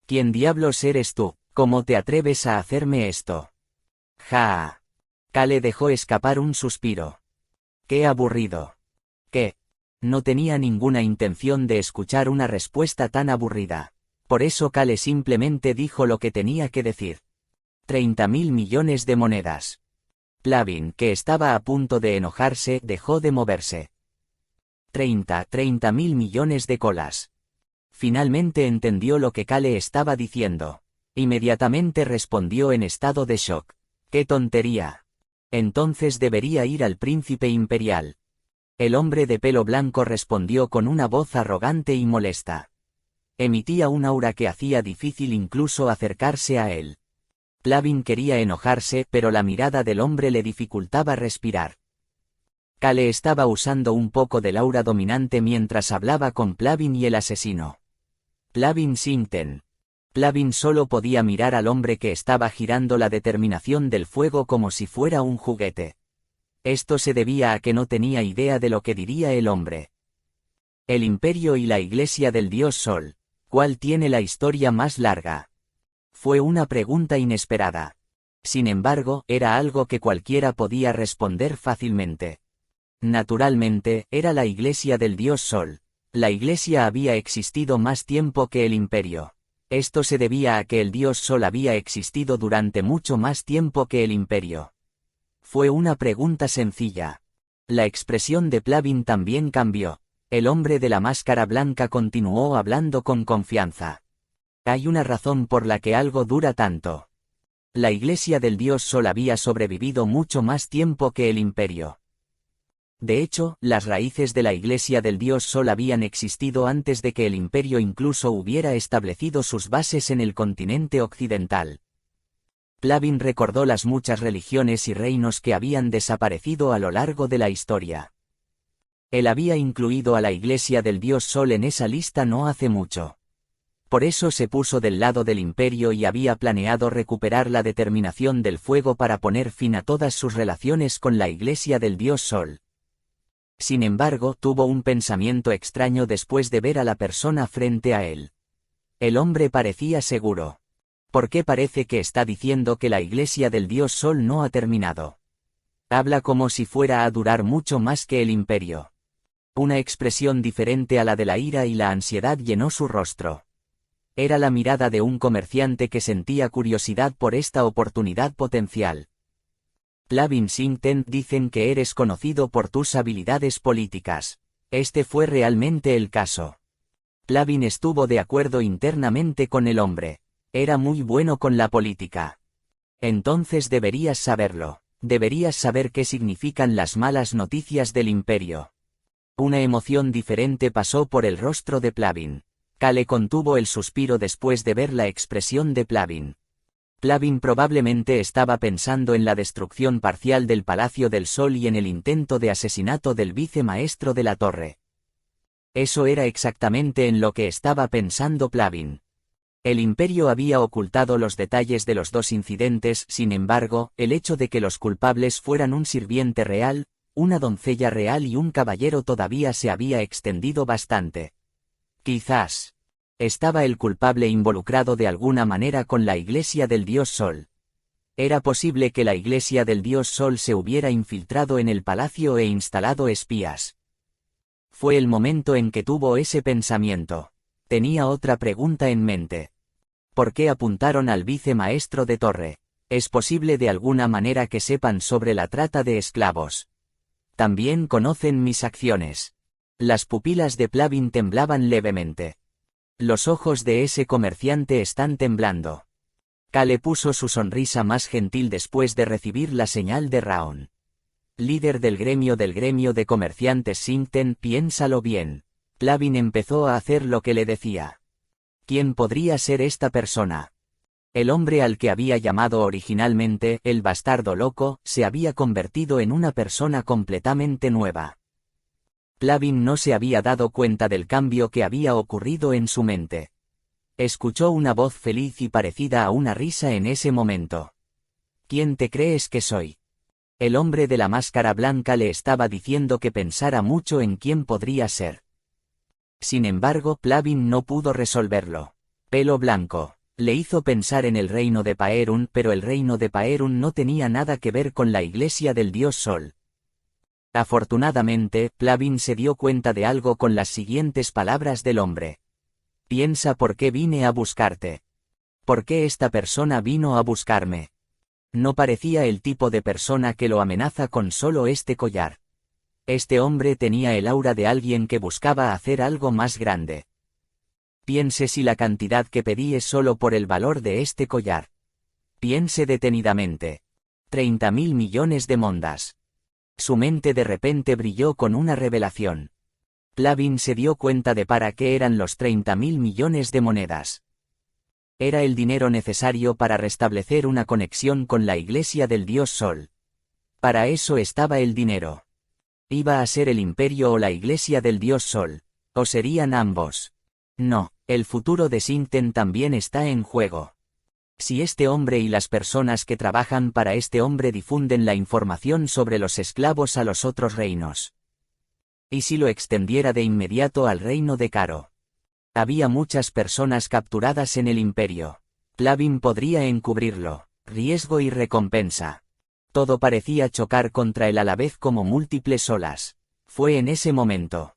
¿Quién diablos eres tú? ¿Cómo te atreves a hacerme esto? ¡Ja! Kale dejó escapar un suspiro. ¡Qué aburrido! ¿Qué? No tenía ninguna intención de escuchar una respuesta tan aburrida. Por eso Kale simplemente dijo lo que tenía que decir. 30.000 millones de monedas. Plavin, que estaba a punto de enojarse, dejó de moverse. 30.000 millones de colas. Finalmente entendió lo que Kale estaba diciendo. Inmediatamente respondió en estado de shock. ¡Qué tontería! Entonces debería ir al príncipe imperial. El hombre de pelo blanco respondió con una voz arrogante y molesta. Emitía un aura que hacía difícil incluso acercarse a él. Plavin quería enojarse, pero la mirada del hombre le dificultaba respirar. Kale estaba usando un poco del aura dominante mientras hablaba con Plavin y el asesino. Plavin Singten. Plavin solo podía mirar al hombre que estaba girando la determinación del fuego como si fuera un juguete. Esto se debía a que no tenía idea de lo que diría el hombre. El imperio y la iglesia del dios Sol, ¿cuál tiene la historia más larga? Fue una pregunta inesperada. Sin embargo, era algo que cualquiera podía responder fácilmente. Naturalmente, era la iglesia del dios Sol. La iglesia había existido más tiempo que el imperio. Esto se debía a que el dios Sol había existido durante mucho más tiempo que el imperio. Fue una pregunta sencilla. La expresión de Plavin también cambió. El hombre de la máscara blanca continuó hablando con confianza. Hay una razón por la que algo dura tanto. La iglesia del dios Sol había sobrevivido mucho más tiempo que el imperio. De hecho, las raíces de la iglesia del dios Sol habían existido antes de que el imperio incluso hubiera establecido sus bases en el continente occidental. Plavin recordó las muchas religiones y reinos que habían desaparecido a lo largo de la historia. Él había incluido a la iglesia del dios Sol en esa lista no hace mucho. Por eso se puso del lado del imperio y había planeado recuperar la determinación del fuego para poner fin a todas sus relaciones con la iglesia del dios Sol. Sin embargo, tuvo un pensamiento extraño después de ver a la persona frente a él. El hombre parecía seguro. ¿Por qué parece que está diciendo que la iglesia del dios Sol no ha terminado? Habla como si fuera a durar mucho más que el imperio. Una expresión diferente a la de la ira y la ansiedad llenó su rostro. Era la mirada de un comerciante que sentía curiosidad por esta oportunidad potencial. Plavin Singh dicen que eres conocido por tus habilidades políticas. Este fue realmente el caso. Plavin estuvo de acuerdo internamente con el hombre. Era muy bueno con la política. Entonces deberías saberlo. Deberías saber qué significan las malas noticias del imperio. Una emoción diferente pasó por el rostro de Plavin. Kale contuvo el suspiro después de ver la expresión de Plavin. Plavin probablemente estaba pensando en la destrucción parcial del Palacio del Sol y en el intento de asesinato del vicemaestro de la torre. Eso era exactamente en lo que estaba pensando Plavin. El imperio había ocultado los detalles de los dos incidentes, sin embargo, el hecho de que los culpables fueran un sirviente real, una doncella real y un caballero todavía se había extendido bastante. Quizás estaba el culpable involucrado de alguna manera con la iglesia del dios Sol. Era posible que la iglesia del dios Sol se hubiera infiltrado en el palacio e instalado espías. Fue el momento en que tuvo ese pensamiento. Tenía otra pregunta en mente. ¿Por qué apuntaron al vicemaestro de torre? Es posible de alguna manera que sepan sobre la trata de esclavos. También conocen mis acciones. Las pupilas de Plavin temblaban levemente. Los ojos de ese comerciante están temblando. Kale puso su sonrisa más gentil después de recibir la señal de Raon. Líder del gremio de comerciantes Singten, piénsalo bien. Plavin empezó a hacer lo que le decía. ¿Quién podría ser esta persona? El hombre al que había llamado originalmente el bastardo loco, se había convertido en una persona completamente nueva. Plavin no se había dado cuenta del cambio que había ocurrido en su mente. Escuchó una voz feliz y parecida a una risa en ese momento. ¿Quién te crees que soy? El hombre de la máscara blanca le estaba diciendo que pensara mucho en quién podría ser. Sin embargo, Plavin no pudo resolverlo. Pelo blanco. Le hizo pensar en el reino de Paerun, pero el reino de Paerun no tenía nada que ver con la iglesia del dios Sol. Afortunadamente, Plavin se dio cuenta de algo con las siguientes palabras del hombre. Piensa por qué vine a buscarte. ¿Por qué esta persona vino a buscarme? No parecía el tipo de persona que lo amenaza con solo este collar. Este hombre tenía el aura de alguien que buscaba hacer algo más grande. Piense si la cantidad que pedí es solo por el valor de este collar. Piense detenidamente. 30.000 millones de mondas. Su mente de repente brilló con una revelación. Plavin se dio cuenta de para qué eran los 30.000 millones de monedas. Era el dinero necesario para restablecer una conexión con la iglesia del dios Sol. Para eso estaba el dinero. Iba a ser el imperio o la iglesia del dios Sol. O serían ambos. No, el futuro de Singten también está en juego. Si este hombre y las personas que trabajan para este hombre difunden la información sobre los esclavos a los otros reinos. ¿Y si lo extendiera de inmediato al reino de Caro? Había muchas personas capturadas en el imperio. Plavin podría encubrirlo. Riesgo y recompensa. Todo parecía chocar contra él a la vez como múltiples olas. Fue en ese momento.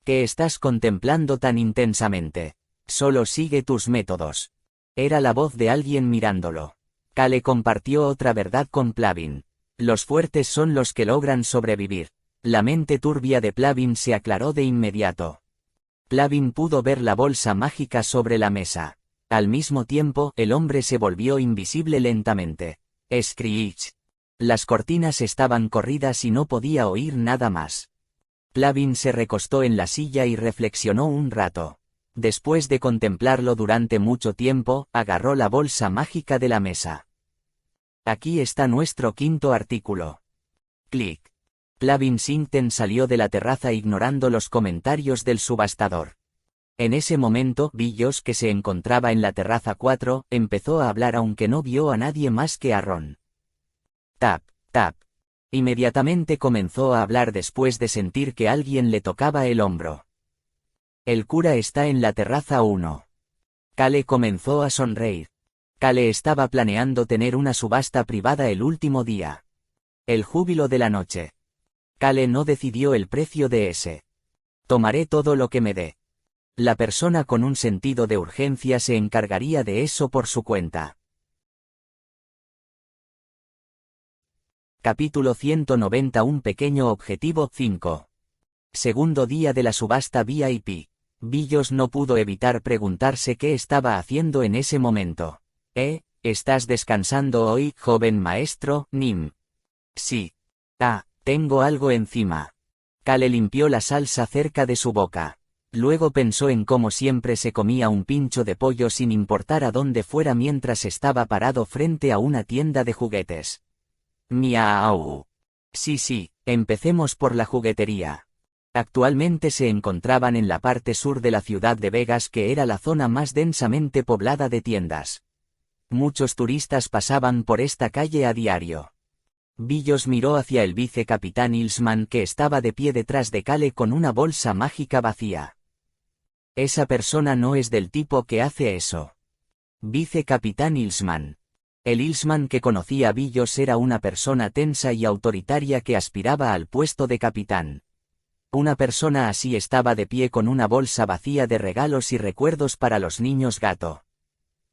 ¿Qué estás contemplando tan intensamente? Solo sigue tus métodos. Era la voz de alguien mirándolo. Kale compartió otra verdad con Plavin. Los fuertes son los que logran sobrevivir. La mente turbia de Plavin se aclaró de inmediato. Plavin pudo ver la bolsa mágica sobre la mesa. Al mismo tiempo, el hombre se volvió invisible lentamente. Screech. Las cortinas estaban corridas y no podía oír nada más. Plavin se recostó en la silla y reflexionó un rato. Después de contemplarlo durante mucho tiempo, agarró la bolsa mágica de la mesa. Aquí está nuestro quinto artículo. Clic. Plavin Singten salió de la terraza ignorando los comentarios del subastador. En ese momento, Billos, que se encontraba en la terraza 4, empezó a hablar aunque no vio a nadie más que a Ron. Tap, tap. Inmediatamente comenzó a hablar después de sentir que alguien le tocaba el hombro. El cura está en la terraza 1. Kale comenzó a sonreír. Kale estaba planeando tener una subasta privada el último día. El júbilo de la noche. Kale no decidió el precio de ese. Tomaré todo lo que me dé. La persona con un sentido de urgencia se encargaría de eso por su cuenta. Capítulo 190. Un pequeño objetivo 5. Segundo día de la subasta VIP. Billos no pudo evitar preguntarse qué estaba haciendo en ese momento. ¿Estás descansando hoy, joven maestro, Nim? Sí. Tengo algo encima. Kale limpió la salsa cerca de su boca. Luego pensó en cómo siempre se comía un pincho de pollo sin importar a dónde fuera mientras estaba parado frente a una tienda de juguetes. Miau. Sí, empecemos por la juguetería. Actualmente se encontraban en la parte sur de la ciudad de Vegas, que era la zona más densamente poblada de tiendas. Muchos turistas pasaban por esta calle a diario. Billos miró hacia el vicecapitán Ilsman, que estaba de pie detrás de Kale con una bolsa mágica vacía. Esa persona no es del tipo que hace eso. Vicecapitán Ilsman. El Ilsman que conocía a Billos era una persona tensa y autoritaria que aspiraba al puesto de capitán. Una persona así estaba de pie con una bolsa vacía de regalos y recuerdos para los niños gato.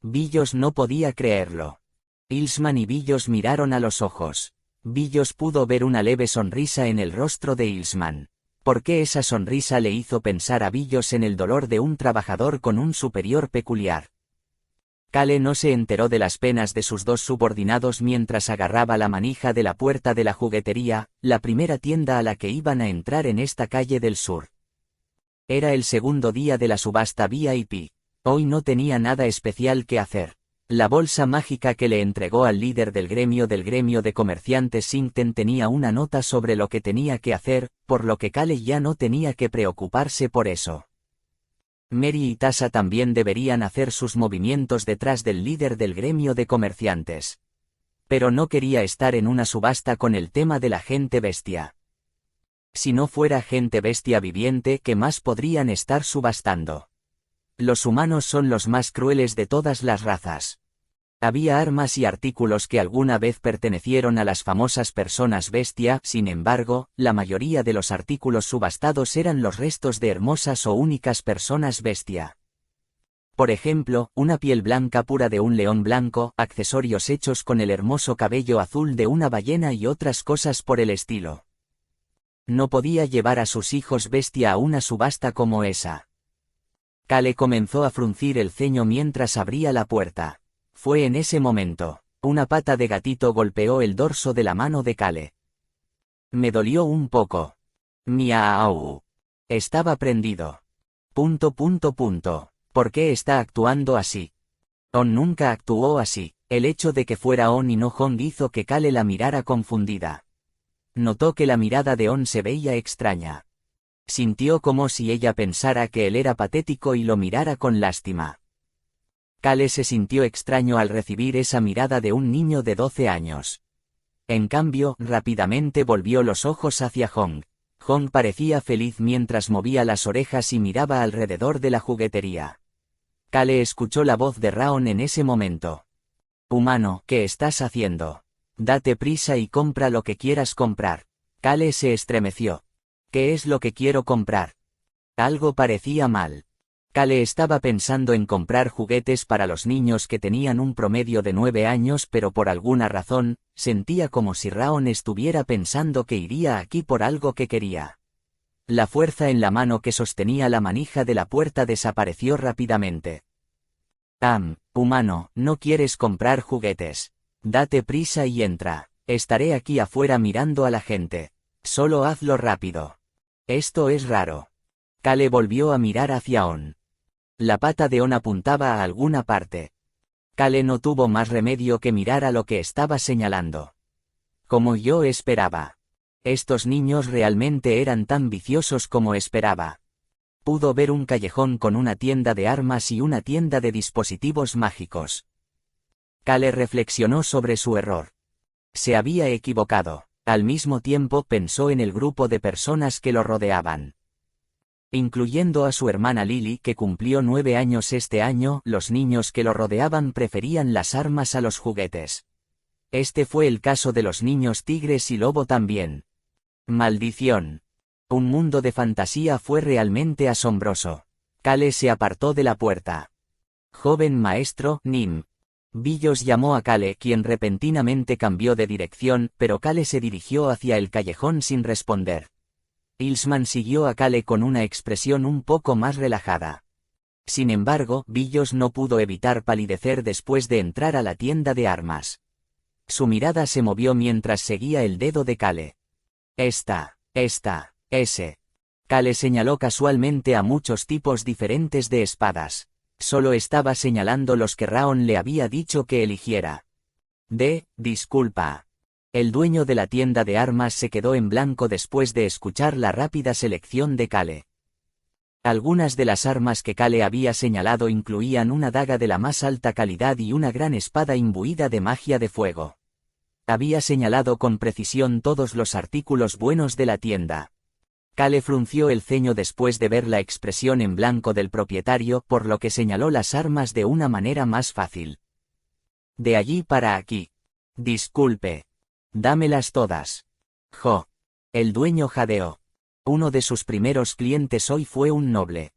Billos no podía creerlo. Ilsman y Billos miraron a los ojos. Billos pudo ver una leve sonrisa en el rostro de Ilsman. ¿Por qué esa sonrisa le hizo pensar a Billos en el dolor de un trabajador con un superior peculiar? Kale no se enteró de las penas de sus dos subordinados mientras agarraba la manija de la puerta de la juguetería, la primera tienda a la que iban a entrar en esta calle del sur. Era el segundo día de la subasta VIP. Hoy no tenía nada especial que hacer. La bolsa mágica que le entregó al líder del gremio de comerciantes Singten tenía una nota sobre lo que tenía que hacer, por lo que Kale ya no tenía que preocuparse por eso. Mary y Tasa también deberían hacer sus movimientos detrás del líder del gremio de comerciantes. Pero no quería estar en una subasta con el tema de la gente bestia. Si no fuera gente bestia viviente, ¿qué más podrían estar subastando? Los humanos son los más crueles de todas las razas. Había armas y artículos que alguna vez pertenecieron a las famosas personas bestia, sin embargo, la mayoría de los artículos subastados eran los restos de hermosas o únicas personas bestia. Por ejemplo, una piel blanca pura de un león blanco, accesorios hechos con el hermoso cabello azul de una ballena y otras cosas por el estilo. No podía llevar a sus hijos bestia a una subasta como esa. Kale comenzó a fruncir el ceño mientras abría la puerta. Fue en ese momento. Una pata de gatito golpeó el dorso de la mano de Kale. Me dolió un poco. Miau. Estaba prendido. ¿Por qué está actuando así? On nunca actuó así. El hecho de que fuera On y no Hong hizo que Kale la mirara confundida. Notó que la mirada de On se veía extraña. Sintió como si ella pensara que él era patético y lo mirara con lástima. Kale se sintió extraño al recibir esa mirada de un niño de 12 años. En cambio, rápidamente volvió los ojos hacia Hong. Hong parecía feliz mientras movía las orejas y miraba alrededor de la juguetería. Kale escuchó la voz de Raon en ese momento. Humano, ¿qué estás haciendo? Date prisa y compra lo que quieras comprar. Kale se estremeció. ¿Qué es lo que quiero comprar? Algo parecía mal. Kale estaba pensando en comprar juguetes para los niños que tenían un promedio de 9 años, pero por alguna razón, sentía como si Raon estuviera pensando que iría aquí por algo que quería. La fuerza en la mano que sostenía la manija de la puerta desapareció rápidamente. Humano, no quieres comprar juguetes. Date prisa y entra. Estaré aquí afuera mirando a la gente. Solo hazlo rápido. Esto es raro. Kale volvió a mirar hacia On. La pata de On apuntaba a alguna parte. Kale no tuvo más remedio que mirar a lo que estaba señalando. Como yo esperaba. Estos niños realmente eran tan viciosos como esperaba. Pudo ver un callejón con una tienda de armas y una tienda de dispositivos mágicos. Kale reflexionó sobre su error. Se había equivocado. Al mismo tiempo pensó en el grupo de personas que lo rodeaban. Incluyendo a su hermana Lily, que cumplió 9 años este año, los niños que lo rodeaban preferían las armas a los juguetes. Este fue el caso de los niños tigres y lobo también. Maldición. Un mundo de fantasía fue realmente asombroso. Kale se apartó de la puerta. Joven maestro, Nim. Billos llamó a Kale, quien repentinamente cambió de dirección, pero Kale se dirigió hacia el callejón sin responder. Ilsman siguió a Kale con una expresión un poco más relajada. Sin embargo, Billos no pudo evitar palidecer después de entrar a la tienda de armas. Su mirada se movió mientras seguía el dedo de Kale. Ese. Kale señaló casualmente a muchos tipos diferentes de espadas. Solo estaba señalando los que Raon le había dicho que eligiera. Disculpa. El dueño de la tienda de armas se quedó en blanco después de escuchar la rápida selección de Kale. Algunas de las armas que Kale había señalado incluían una daga de la más alta calidad y una gran espada imbuida de magia de fuego. Había señalado con precisión todos los artículos buenos de la tienda. Kale frunció el ceño después de ver la expresión en blanco del propietario, por lo que señaló las armas de una manera más fácil. De allí para aquí. Disculpe. Dámelas todas. El dueño jadeó. Uno de sus primeros clientes hoy fue un noble.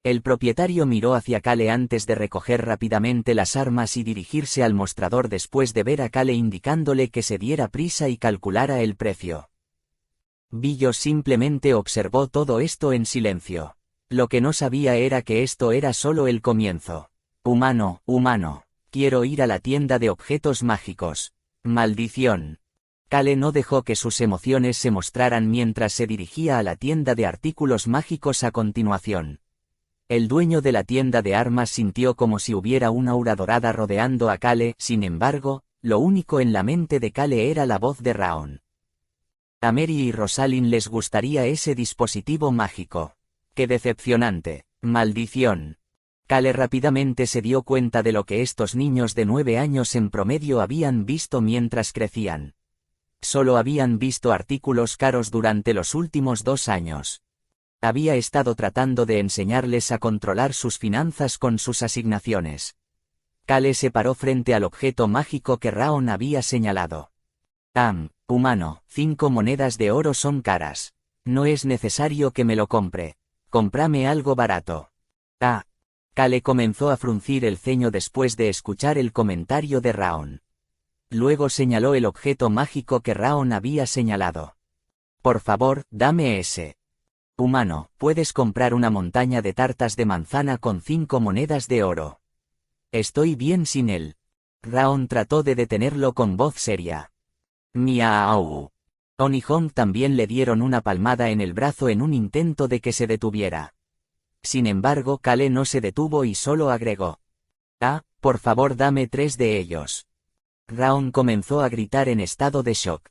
El propietario miró hacia Kale antes de recoger rápidamente las armas y dirigirse al mostrador después de ver a Kale indicándole que se diera prisa y calculara el precio. Billos simplemente observó todo esto en silencio. Lo que no sabía era que esto era solo el comienzo. Humano, quiero ir a la tienda de objetos mágicos. Maldición. Kale no dejó que sus emociones se mostraran mientras se dirigía a la tienda de artículos mágicos a continuación. El dueño de la tienda de armas sintió como si hubiera una aura dorada rodeando a Kale, sin embargo, lo único en la mente de Kale era la voz de Raon. A Mary y Rosalind les gustaría ese dispositivo mágico. ¡Qué decepcionante! ¡Maldición! Kale rápidamente se dio cuenta de lo que estos niños de 9 años en promedio habían visto mientras crecían. Solo habían visto artículos caros durante los últimos 2 años. Había estado tratando de enseñarles a controlar sus finanzas con sus asignaciones. Kale se paró frente al objeto mágico que Raon había señalado. Humano, 5 monedas de oro son caras. No es necesario que me lo compre. Cómprame algo barato. Kale comenzó a fruncir el ceño después de escuchar el comentario de Raon. Luego señaló el objeto mágico que Raon había señalado. Por favor, dame ese. Humano, puedes comprar una montaña de tartas de manzana con 5 monedas de oro. Estoy bien sin él. Raon trató de detenerlo con voz seria. Miau. On y Hong también le dieron una palmada en el brazo en un intento de que se detuviera. Sin embargo, Kale no se detuvo y solo agregó. Por favor dame 3 de ellos. Raon comenzó a gritar en estado de shock.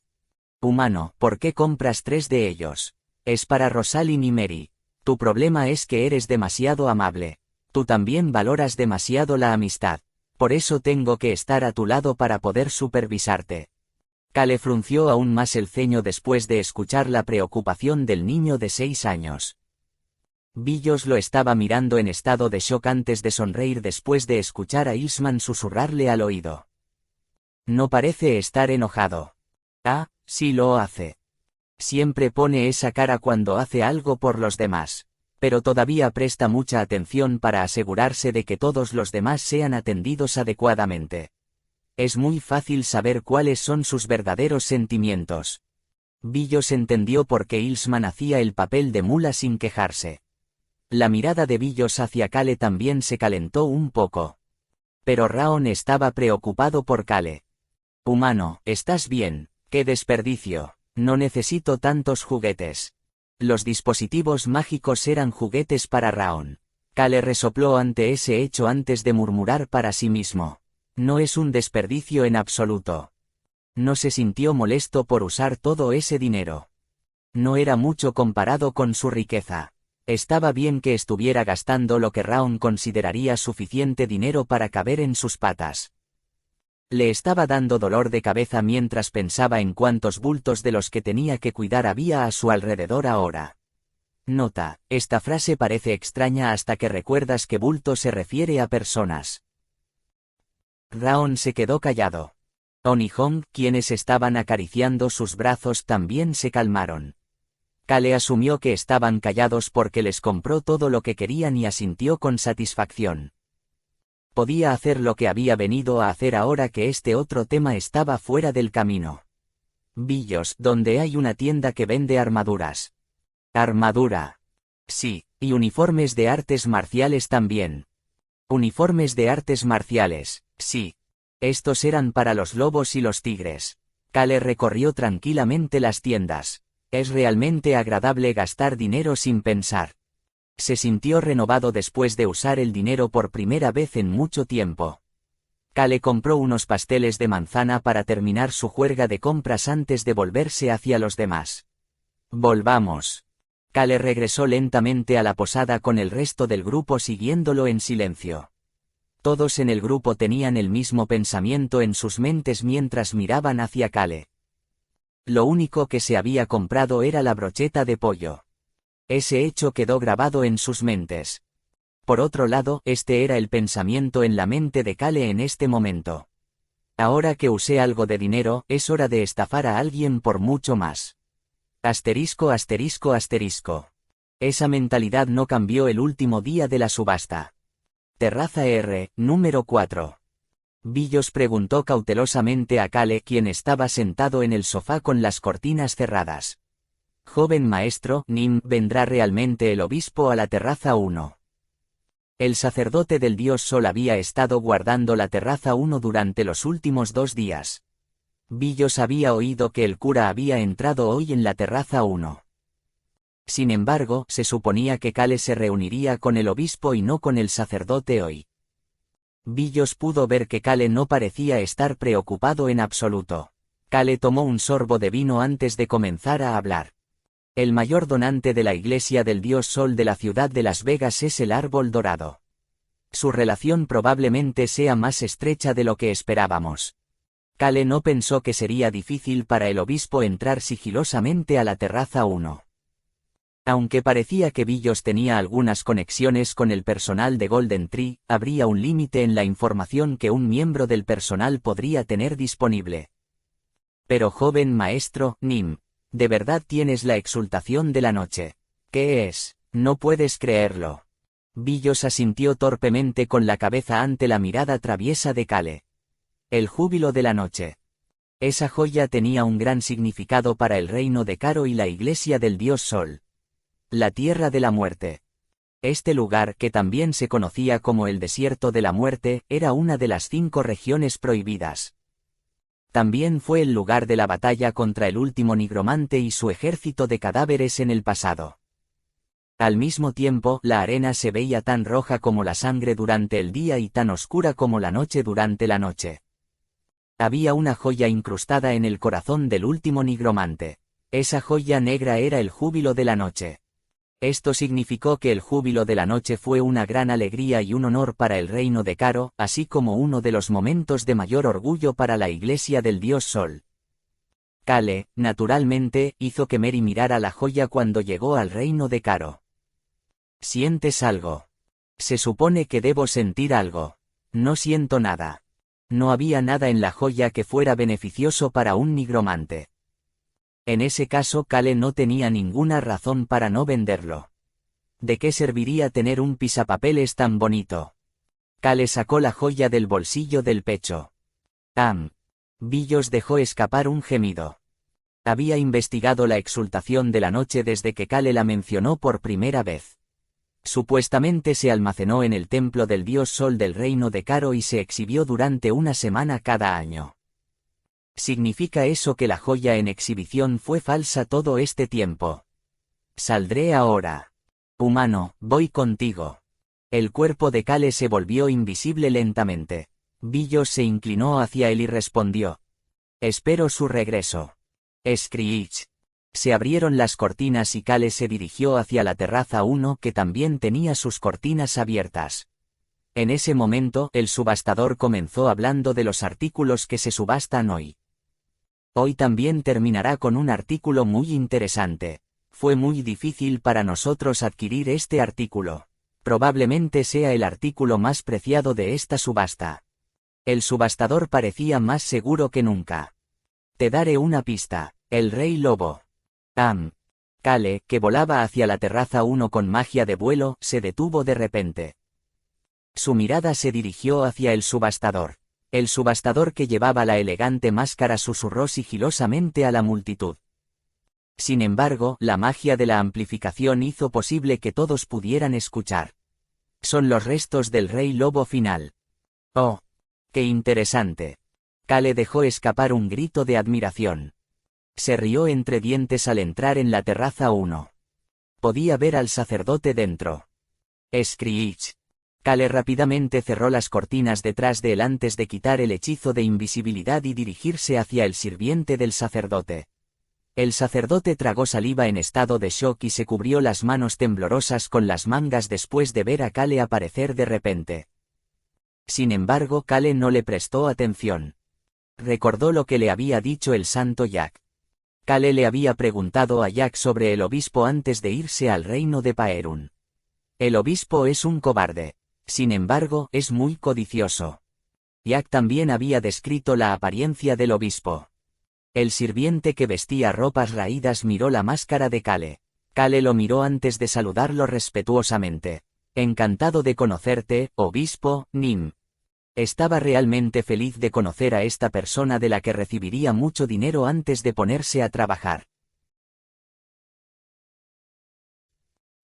Humano, ¿por qué compras 3 de ellos? Es para Rosalind y Mary. Tu problema es que eres demasiado amable. Tú también valoras demasiado la amistad. Por eso tengo que estar a tu lado para poder supervisarte. Cale frunció aún más el ceño después de escuchar la preocupación del niño de 6 años. Billos lo estaba mirando en estado de shock antes de sonreír después de escuchar a Eastman susurrarle al oído. No parece estar enojado. Ah, sí lo hace. Siempre pone esa cara cuando hace algo por los demás, pero todavía presta mucha atención para asegurarse de que todos los demás sean atendidos adecuadamente. Es muy fácil saber cuáles son sus verdaderos sentimientos. Billos entendió por qué Eastman hacía el papel de mula sin quejarse. La mirada de Billos hacia Cale también se calentó un poco. Pero Raon estaba preocupado por Cale. Humano, ¿estás bien? ¡Qué desperdicio! No necesito tantos juguetes. Los dispositivos mágicos eran juguetes para Raon. Cale resopló ante ese hecho antes de murmurar para sí mismo. No es un desperdicio en absoluto. No se sintió molesto por usar todo ese dinero. No era mucho comparado con su riqueza. Estaba bien que estuviera gastando lo que Raon consideraría suficiente dinero para caber en sus patas. Le estaba dando dolor de cabeza mientras pensaba en cuántos bultos de los que tenía que cuidar había a su alrededor ahora. Nota, esta frase parece extraña hasta que recuerdas que bulto se refiere a personas. Raon se quedó callado. On y Hong, quienes estaban acariciando sus brazos, también se calmaron. Cale asumió que estaban callados porque les compró todo lo que querían y asintió con satisfacción. Podía hacer lo que había venido a hacer ahora que este otro tema estaba fuera del camino. Billos, donde hay una tienda que vende armaduras. Armadura. Sí, y uniformes de artes marciales también. Uniformes de artes marciales, sí. Estos eran para los lobos y los tigres. Cale recorrió tranquilamente las tiendas. Es realmente agradable gastar dinero sin pensar. Se sintió renovado después de usar el dinero por primera vez en mucho tiempo. Cale compró unos pasteles de manzana para terminar su juerga de compras antes de volverse hacia los demás. Volvamos. Cale regresó lentamente a la posada con el resto del grupo siguiéndolo en silencio. Todos en el grupo tenían el mismo pensamiento en sus mentes mientras miraban hacia Cale. Lo único que se había comprado era la brocheta de pollo. Ese hecho quedó grabado en sus mentes. Por otro lado, este era el pensamiento en la mente de Cale en este momento. Ahora que usé algo de dinero, es hora de estafar a alguien por mucho más. Asterisco asterisco asterisco. Esa mentalidad no cambió el último día de la subasta. Terraza R, número 4. Billos preguntó cautelosamente a Cale, quien estaba sentado en el sofá con las cortinas cerradas. Joven maestro, Nim, ¿vendrá realmente el obispo a la terraza 1? El sacerdote del dios Sol había estado guardando la terraza 1 durante los últimos 2 días. Billos había oído que el cura había entrado hoy en la terraza 1. Sin embargo, se suponía que Cale se reuniría con el obispo y no con el sacerdote hoy. Billos pudo ver que Cale no parecía estar preocupado en absoluto. Cale tomó un sorbo de vino antes de comenzar a hablar. El mayor donante de la iglesia del dios Sol de la ciudad de Las Vegas es el árbol dorado. Su relación probablemente sea más estrecha de lo que esperábamos. Cale no pensó que sería difícil para el obispo entrar sigilosamente a la terraza 1. Aunque parecía que Billos tenía algunas conexiones con el personal de Golden Tree, habría un límite en la información que un miembro del personal podría tener disponible. Pero joven maestro, Nim, de verdad tienes la exultación de la noche. ¿Qué es? No puedes creerlo. Billos asintió torpemente con la cabeza ante la mirada traviesa de Cale. El júbilo de la noche. Esa joya tenía un gran significado para el reino de Caro y la iglesia del dios Sol. La tierra de la muerte. Este lugar, que también se conocía como el desierto de la muerte, era una de las 5 regiones prohibidas. También fue el lugar de la batalla contra el último nigromante y su ejército de cadáveres en el pasado. Al mismo tiempo, la arena se veía tan roja como la sangre durante el día y tan oscura como la noche durante la noche. Había una joya incrustada en el corazón del último nigromante. Esa joya negra era el júbilo de la noche. Esto significó que el júbilo de la noche fue una gran alegría y un honor para el reino de Caro, así como uno de los momentos de mayor orgullo para la iglesia del dios Sol. Kale, naturalmente, hizo que Mary mirara la joya cuando llegó al reino de Caro. ¿Sientes algo? Se supone que debo sentir algo. No siento nada. No había nada en la joya que fuera beneficioso para un nigromante. En ese caso Kale no tenía ninguna razón para no venderlo. ¿De qué serviría tener un pisapapeles tan bonito? Kale sacó la joya del bolsillo del pecho. Billos dejó escapar un gemido. Había investigado la exultación de la noche desde que Kale la mencionó por primera vez. Supuestamente se almacenó en el templo del dios Sol del reino de Caro y se exhibió durante una semana cada año. ¿Significa eso que la joya en exhibición fue falsa todo este tiempo? Saldré ahora. Humano, voy contigo. El cuerpo de Kale se volvió invisible lentamente. Billos se inclinó hacia él y respondió. Espero su regreso. Screech. Se abrieron las cortinas y Kale se dirigió hacia la terraza 1 que también tenía sus cortinas abiertas. En ese momento el subastador comenzó hablando de los artículos que se subastan hoy. Hoy también terminará con un artículo muy interesante. Fue muy difícil para nosotros adquirir este artículo. Probablemente sea el artículo más preciado de esta subasta. El subastador parecía más seguro que nunca. Te daré una pista. El rey lobo. Kale, que volaba hacia la terraza 1 con magia de vuelo, se detuvo de repente. Su mirada se dirigió hacia el subastador. El subastador que llevaba la elegante máscara susurró sigilosamente a la multitud. Sin embargo, la magia de la amplificación hizo posible que todos pudieran escuchar. Son los restos del rey lobo final. ¡Oh! ¡Qué interesante! Kale dejó escapar un grito de admiración. Se rió entre dientes al entrar en la terraza 1. Podía ver al sacerdote dentro. Screech. Kale rápidamente cerró las cortinas detrás de él antes de quitar el hechizo de invisibilidad y dirigirse hacia el sirviente del sacerdote. El sacerdote tragó saliva en estado de shock y se cubrió las manos temblorosas con las mangas después de ver a Kale aparecer de repente. Sin embargo, Kale no le prestó atención. Recordó lo que le había dicho el santo Jack. Kale le había preguntado a Jack sobre el obispo antes de irse al reino de Paerun. El obispo es un cobarde. Sin embargo, es muy codicioso. Jack también había descrito la apariencia del obispo. El sirviente que vestía ropas raídas miró la máscara de Kale. Kale lo miró antes de saludarlo respetuosamente. Encantado de conocerte, obispo, Nim. Estaba realmente feliz de conocer a esta persona de la que recibiría mucho dinero antes de ponerse a trabajar.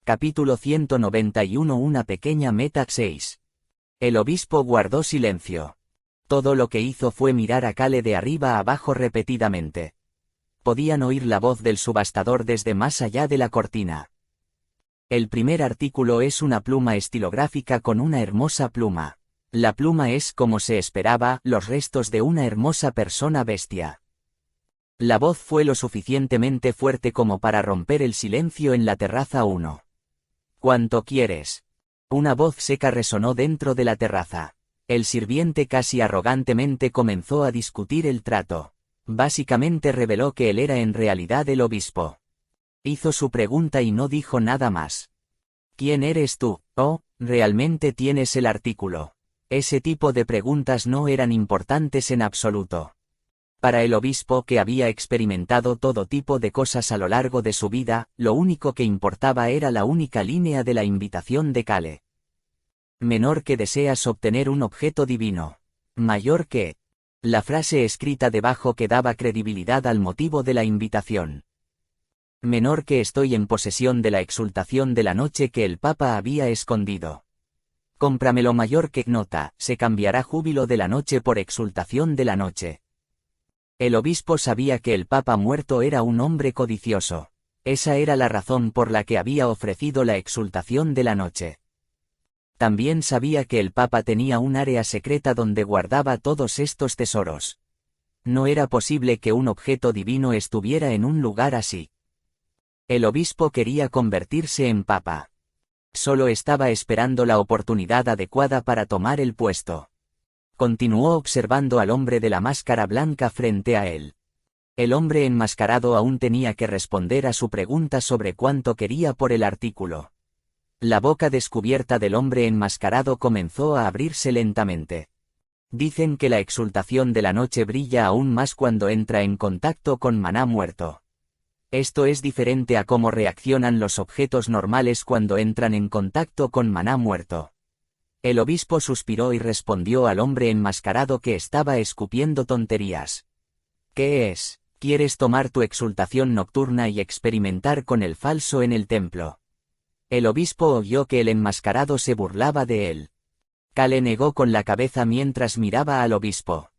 Capítulo 191. Una pequeña meta 6. El obispo guardó silencio. Todo lo que hizo fue mirar a Kale de arriba a abajo repetidamente. Podían oír la voz del subastador desde más allá de la cortina. El primer artículo es una pluma estilográfica con una hermosa pluma. La pluma es, como se esperaba, los restos de una hermosa persona bestia. La voz fue lo suficientemente fuerte como para romper el silencio en la terraza 1. ¿Cuánto quieres? Una voz seca resonó dentro de la terraza. El sirviente casi arrogantemente comenzó a discutir el trato. Básicamente reveló que él era en realidad el obispo. Hizo su pregunta y no dijo nada más. ¿Quién eres tú? Oh, ¿realmente tienes el artículo? Ese tipo de preguntas no eran importantes en absoluto. Para el obispo, que había experimentado todo tipo de cosas a lo largo de su vida, lo único que importaba era la única línea de la invitación de Kale. Menor que deseas obtener un objeto divino. Mayor que. La frase escrita debajo que daba credibilidad al motivo de la invitación. Menor que estoy en posesión de la exultación de la noche que el Papa había escondido. Cómpramelo. Mayor que nota, se cambiará júbilo de la noche por exultación de la noche. El obispo sabía que el Papa muerto era un hombre codicioso. Esa era la razón por la que había ofrecido la exultación de la noche. También sabía que el Papa tenía un área secreta donde guardaba todos estos tesoros. No era posible que un objeto divino estuviera en un lugar así. El obispo quería convertirse en papa. Solo estaba esperando la oportunidad adecuada para tomar el puesto. Continuó observando al hombre de la máscara blanca frente a él. El hombre enmascarado aún tenía que responder a su pregunta sobre cuánto quería por el artículo. La boca descubierta del hombre enmascarado comenzó a abrirse lentamente. Dicen que la exultación de la noche brilla aún más cuando entra en contacto con maná muerto. Esto es diferente a cómo reaccionan los objetos normales cuando entran en contacto con maná muerto. El obispo suspiró y respondió al hombre enmascarado que estaba escupiendo tonterías. ¿Qué es? ¿Quieres tomar tu exultación nocturna y experimentar con el falso en el templo? El obispo oyó que el enmascarado se burlaba de él. Kale negó con la cabeza mientras miraba al obispo.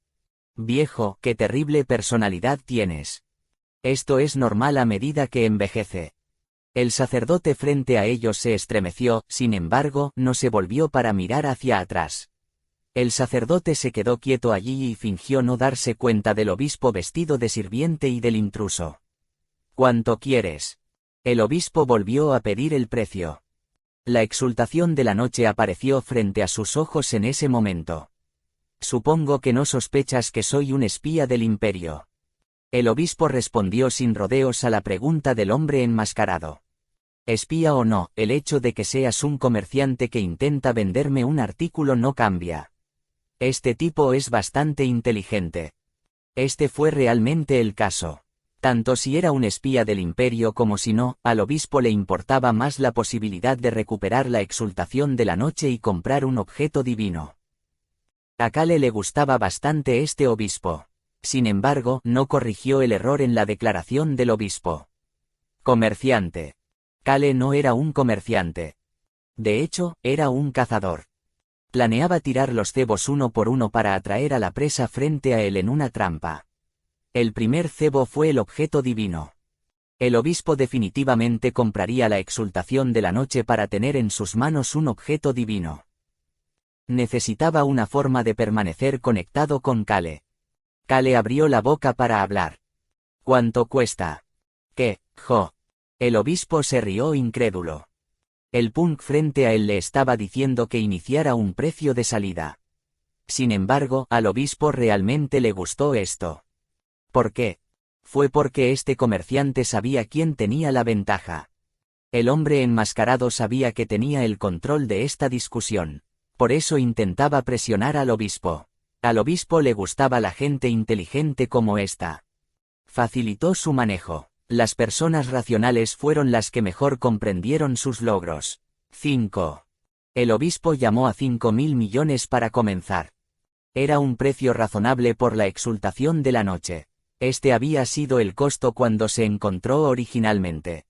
Viejo, qué terrible personalidad tienes. Esto es normal a medida que envejece. El sacerdote frente a ellos se estremeció, sin embargo, no se volvió para mirar hacia atrás. El sacerdote se quedó quieto allí y fingió no darse cuenta del obispo vestido de sirviente y del intruso. ¿Cuánto quieres? El obispo volvió a pedir el precio. La exultación de la noche apareció frente a sus ojos en ese momento. Supongo que no sospechas que soy un espía del imperio. El obispo respondió sin rodeos a la pregunta del hombre enmascarado. Espía o no, el hecho de que seas un comerciante que intenta venderme un artículo no cambia. Este tipo es bastante inteligente. Este fue realmente el caso. Tanto si era un espía del imperio como si no, al obispo le importaba más la posibilidad de recuperar la exultación de la noche y comprar un objeto divino. A Kale le gustaba bastante este obispo. Sin embargo, no corrigió el error en la declaración del obispo. Comerciante. Kale no era un comerciante. De hecho, era un cazador. Planeaba tirar los cebos uno por uno para atraer a la presa frente a él en una trampa. El primer cebo fue el objeto divino. El obispo definitivamente compraría la exultación de la noche para tener en sus manos un objeto divino. Necesitaba una forma de permanecer conectado con Kale. Kale abrió la boca para hablar. ¿Cuánto cuesta? ¿Qué, jo? El obispo se rió incrédulo. El punk frente a él le estaba diciendo que iniciara un precio de salida. Sin embargo, al obispo realmente le gustó esto. ¿Por qué? Fue porque este comerciante sabía quién tenía la ventaja. El hombre enmascarado sabía que tenía el control de esta discusión. Por eso intentaba presionar al obispo. Al obispo le gustaba la gente inteligente como esta. Facilitó su manejo. Las personas racionales fueron las que mejor comprendieron sus logros. 5. El obispo llamó a 5.000 millones para comenzar. Era un precio razonable por la exultación de la noche. Este había sido el costo cuando se encontró originalmente.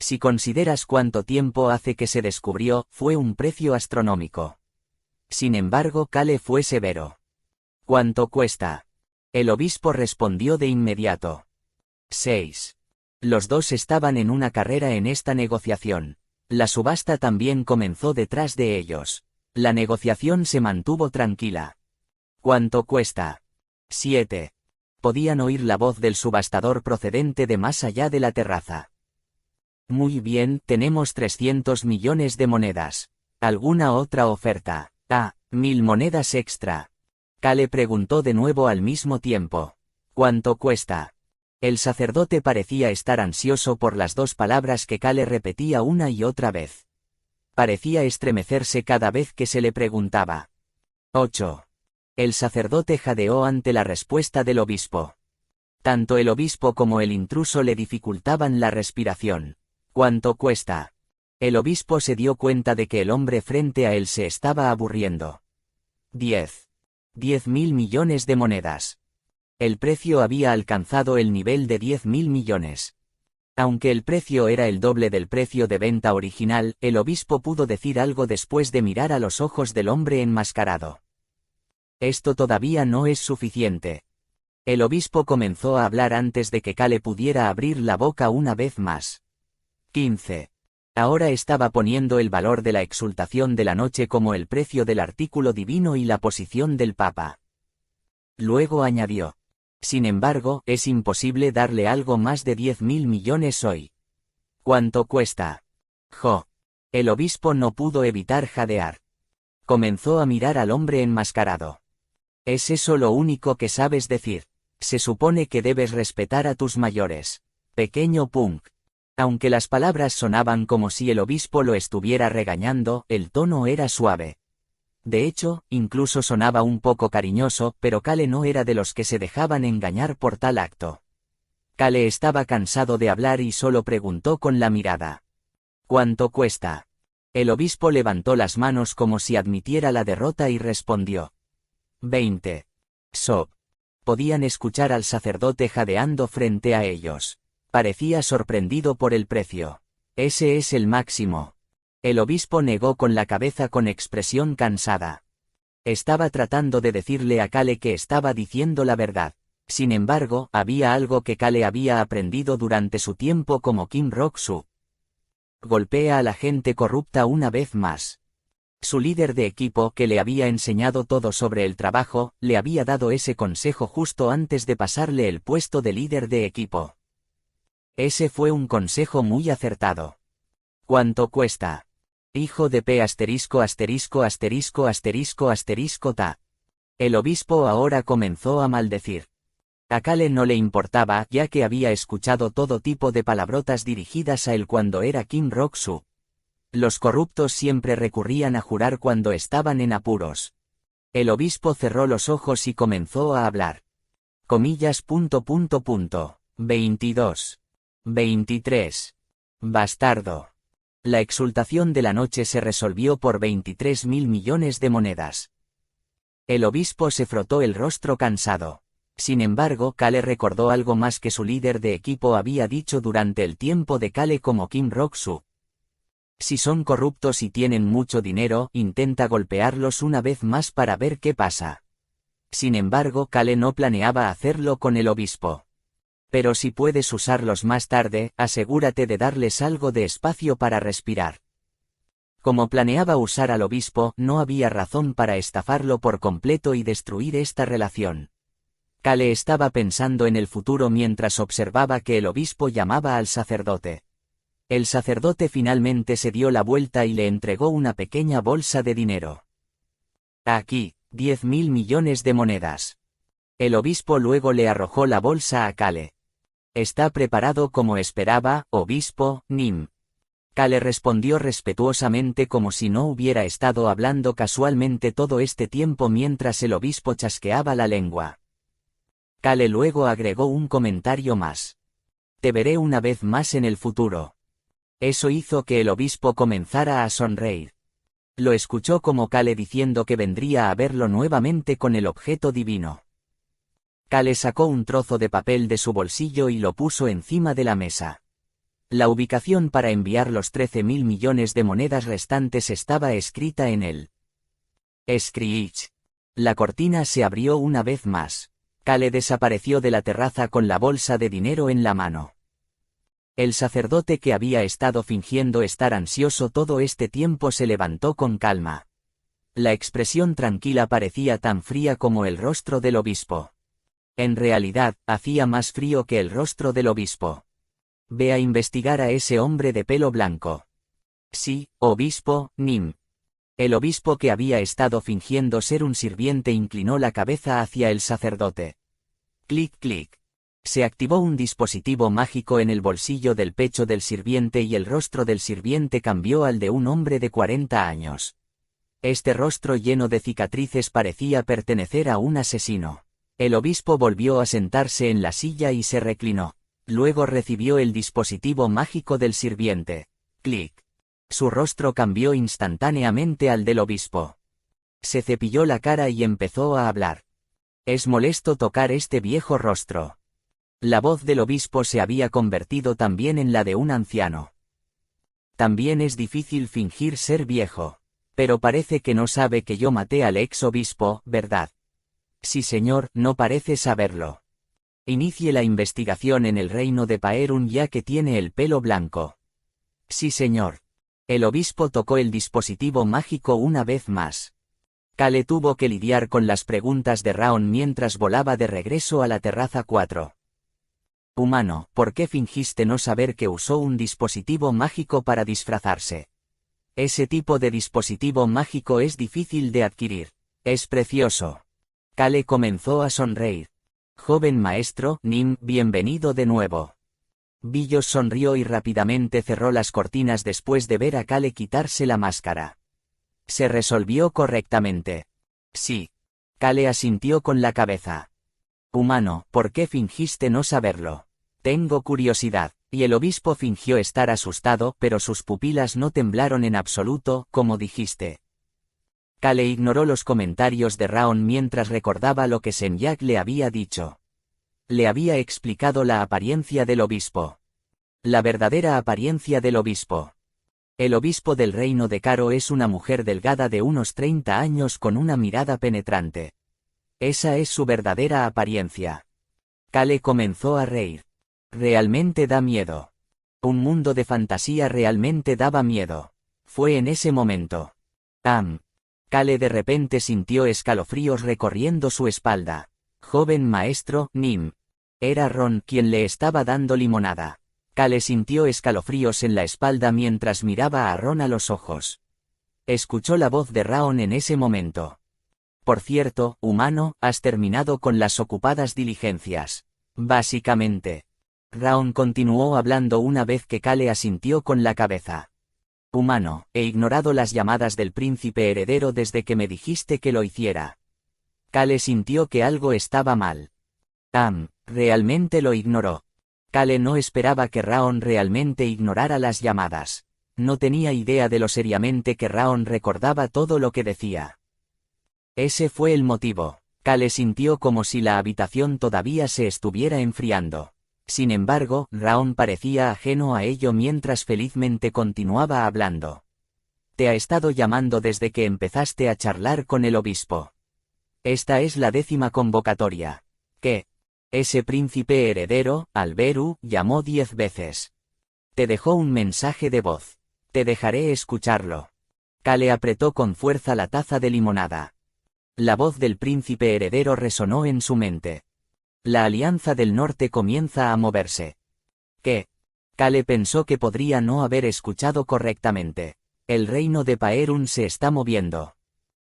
Si consideras cuánto tiempo hace que se descubrió, fue un precio astronómico. Sin embargo, Kale fue severo. ¿Cuánto cuesta? El obispo respondió de inmediato. 6. Los dos estaban en una carrera en esta negociación. La subasta también comenzó detrás de ellos. La negociación se mantuvo tranquila. ¿Cuánto cuesta? 7. Podían oír la voz del subastador procedente de más allá de la terraza. Muy bien, tenemos 300 millones de monedas. ¿Alguna otra oferta? 1000 monedas extra. Kale preguntó de nuevo al mismo tiempo. ¿Cuánto cuesta? El sacerdote parecía estar ansioso por las dos palabras que Kale repetía una y otra vez. Parecía estremecerse cada vez que se le preguntaba. 8. El sacerdote jadeó ante la respuesta del obispo. Tanto el obispo como el intruso le dificultaban la respiración. ¿Cuánto cuesta? El obispo se dio cuenta de que el hombre frente a él se estaba aburriendo. 10. 10.000 millones de monedas. El precio había alcanzado el nivel de 10.000 millones. Aunque el precio era el doble del precio de venta original, el obispo pudo decir algo después de mirar a los ojos del hombre enmascarado. Esto todavía no es suficiente. El obispo comenzó a hablar antes de que Kale pudiera abrir la boca una vez más. 15. Ahora estaba poniendo el valor de la exultación de la noche como el precio del artículo divino y la posición del Papa. Luego añadió. Sin embargo, es imposible darle algo más de 10.000 millones hoy. ¿Cuánto cuesta? Jo. El obispo no pudo evitar jadear. Comenzó a mirar al hombre enmascarado. ¿Es eso lo único que sabes decir? Se supone que debes respetar a tus mayores. Pequeño punk. Aunque las palabras sonaban como si el obispo lo estuviera regañando, el tono era suave. De hecho, incluso sonaba un poco cariñoso, pero Cale no era de los que se dejaban engañar por tal acto. Cale estaba cansado de hablar y solo preguntó con la mirada. ¿Cuánto cuesta? El obispo levantó las manos como si admitiera la derrota y respondió. 20. Sob. Podían escuchar al sacerdote jadeando frente a ellos. Parecía sorprendido por el precio. Ese es el máximo. El obispo negó con la cabeza con expresión cansada. Estaba tratando de decirle a Cale que estaba diciendo la verdad. Sin embargo, había algo que Cale había aprendido durante su tiempo como Kim Rock-soo. Golpea a la gente corrupta una vez más. Su líder de equipo, que le había enseñado todo sobre el trabajo, le había dado ese consejo justo antes de pasarle el puesto de líder de equipo. Ese fue un consejo muy acertado. ¿Cuánto cuesta? Hijo de P asterisco asterisco asterisco asterisco asterisco ta. El obispo ahora comenzó a maldecir. A Cale no le importaba, ya que había escuchado todo tipo de palabrotas dirigidas a él cuando era Kim Rock-soo. Los corruptos siempre recurrían a jurar cuando estaban en apuros. El obispo cerró los ojos y comenzó a hablar. Comillas. 22. 23. Bastardo. La exultación de la noche se resolvió por 23.000 millones de monedas. El obispo se frotó el rostro cansado. Sin embargo, Cale recordó algo más que su líder de equipo había dicho durante el tiempo de Cale como Kim Rock-soo. Si son corruptos y tienen mucho dinero, intenta golpearlos una vez más para ver qué pasa. Sin embargo, Cale no planeaba hacerlo con el obispo. Pero si puedes usarlos más tarde, asegúrate de darles algo de espacio para respirar. Como planeaba usar al obispo, no había razón para estafarlo por completo y destruir esta relación. Cale estaba pensando en el futuro mientras observaba que el obispo llamaba al sacerdote. El sacerdote finalmente se dio la vuelta y le entregó una pequeña bolsa de dinero. Aquí, 10.000 millones de monedas. El obispo luego le arrojó la bolsa a Cale. ¿Está preparado como esperaba, obispo, Nim? Cale respondió respetuosamente como si no hubiera estado hablando casualmente todo este tiempo mientras el obispo chasqueaba la lengua. Cale luego agregó un comentario más. Te veré una vez más en el futuro. Eso hizo que el obispo comenzara a sonreír. Lo escuchó como Cale diciendo que vendría a verlo nuevamente con el objeto divino. Cale sacó un trozo de papel de su bolsillo y lo puso encima de la mesa. La ubicación para enviar los 13.000 millones de monedas restantes estaba escrita en él. Screech. La cortina se abrió una vez más. Cale desapareció de la terraza con la bolsa de dinero en la mano. El sacerdote que había estado fingiendo estar ansioso todo este tiempo se levantó con calma. La expresión tranquila parecía tan fría como el rostro del obispo. En realidad, hacía más frío que el rostro del obispo. Ve a investigar a ese hombre de pelo blanco. Sí, obispo, Nim. El obispo que había estado fingiendo ser un sirviente inclinó la cabeza hacia el sacerdote. Clic clic. Se activó un dispositivo mágico en el bolsillo del pecho del sirviente y el rostro del sirviente cambió al de un hombre de 40 años. Este rostro lleno de cicatrices parecía pertenecer a un asesino. El obispo volvió a sentarse en la silla y se reclinó. Luego recibió el dispositivo mágico del sirviente. Clic. Su rostro cambió instantáneamente al del obispo. Se cepilló la cara y empezó a hablar. Es molesto tocar este viejo rostro. La voz del obispo se había convertido también en la de un anciano. También es difícil fingir ser viejo. Pero parece que no sabe que yo maté al ex obispo, ¿verdad? Sí señor, no parece saberlo. Inicie la investigación en el reino de Paerun ya que tiene el pelo blanco. Sí señor. El obispo tocó el dispositivo mágico una vez más. Cale tuvo que lidiar con las preguntas de Raon mientras volaba de regreso a la terraza 4. Humano, ¿por qué fingiste no saber que usó un dispositivo mágico para disfrazarse? Ese tipo de dispositivo mágico es difícil de adquirir. Es precioso. Kale comenzó a sonreír. Joven maestro, Nim, bienvenido de nuevo. Billos sonrió y rápidamente cerró las cortinas después de ver a Kale quitarse la máscara. Se resolvió correctamente. Sí. Kale asintió con la cabeza. Humano, ¿por qué fingiste no saberlo? Tengo curiosidad. Y el obispo fingió estar asustado, pero sus pupilas no temblaron en absoluto, como dijiste. Kale ignoró los comentarios de Raon mientras recordaba lo que Senyak le había dicho. Le había explicado la apariencia del obispo. La verdadera apariencia del obispo. El obispo del reino de Caro es una mujer delgada de unos 30 años con una mirada penetrante. Esa es su verdadera apariencia. Kale comenzó a reír. Realmente da miedo. Un mundo de fantasía realmente daba miedo. Fue en ese momento. Kale de repente sintió escalofríos recorriendo su espalda. Joven maestro, Nim. Era Ron quien le estaba dando limonada. Kale sintió escalofríos en la espalda mientras miraba a Ron a los ojos. Escuchó la voz de Raon en ese momento. Por cierto, humano, has terminado con las ocupadas diligencias. Básicamente. Raon continuó hablando una vez que Kale asintió con la cabeza. Humano, he ignorado las llamadas del príncipe heredero desde que me dijiste que lo hiciera. Kale sintió que algo estaba mal. Realmente lo ignoró. Kale no esperaba que Raon realmente ignorara las llamadas. No tenía idea de lo seriamente que Raon recordaba todo lo que decía. Ese fue el motivo. Kale sintió como si la habitación todavía se estuviera enfriando. Sin embargo, Raon parecía ajeno a ello mientras felizmente continuaba hablando. Te ha estado llamando desde que empezaste a charlar con el obispo. Esta es la 10ª convocatoria. ¿Qué? Ese príncipe heredero, Alberu, llamó 10 veces. Te dejó un mensaje de voz. Te dejaré escucharlo. Kale apretó con fuerza la taza de limonada. La voz del príncipe heredero resonó en su mente. La Alianza del Norte comienza a moverse. ¿Qué? Kale pensó que podría no haber escuchado correctamente. El reino de Paerun se está moviendo.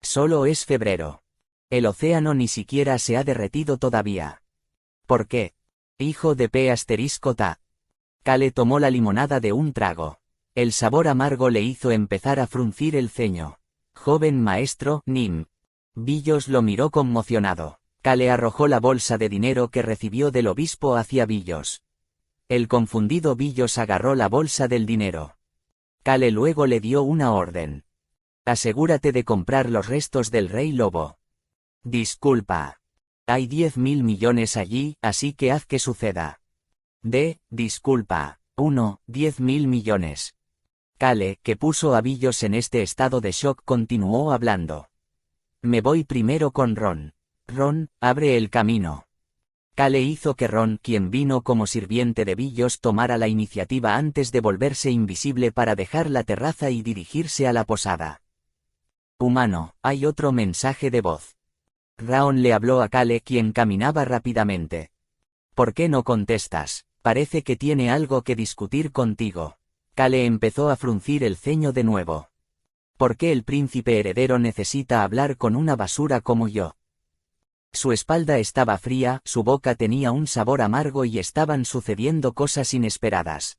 Solo es febrero. El océano ni siquiera se ha derretido todavía. ¿Por qué? Hijo de P***ta. Kale tomó la limonada de un trago. El sabor amargo le hizo empezar a fruncir el ceño. Joven maestro, Nim. Billos lo miró conmocionado. Kale arrojó la bolsa de dinero que recibió del obispo hacia Billos. El confundido Billos agarró la bolsa del dinero. Kale luego le dio una orden. Asegúrate de comprar los restos del rey lobo. Disculpa. Hay 10.000 millones allí, así que haz que suceda. Disculpa. 10.000 millones. Kale, que puso a Billos en este estado de shock, continuó hablando. Me voy primero con Ron. Ron, abre el camino. Kale hizo que Ron, quien vino como sirviente de Billos, tomara la iniciativa antes de volverse invisible para dejar la terraza y dirigirse a la posada. Humano, hay otro mensaje de voz. Raon le habló a Kale, quien caminaba rápidamente. ¿Por qué no contestas? Parece que tiene algo que discutir contigo. Kale empezó a fruncir el ceño de nuevo. ¿Por qué el príncipe heredero necesita hablar con una basura como yo? Su espalda estaba fría, su boca tenía un sabor amargo y estaban sucediendo cosas inesperadas.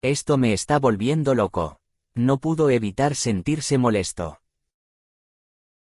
Esto me está volviendo loco. No pudo evitar sentirse molesto.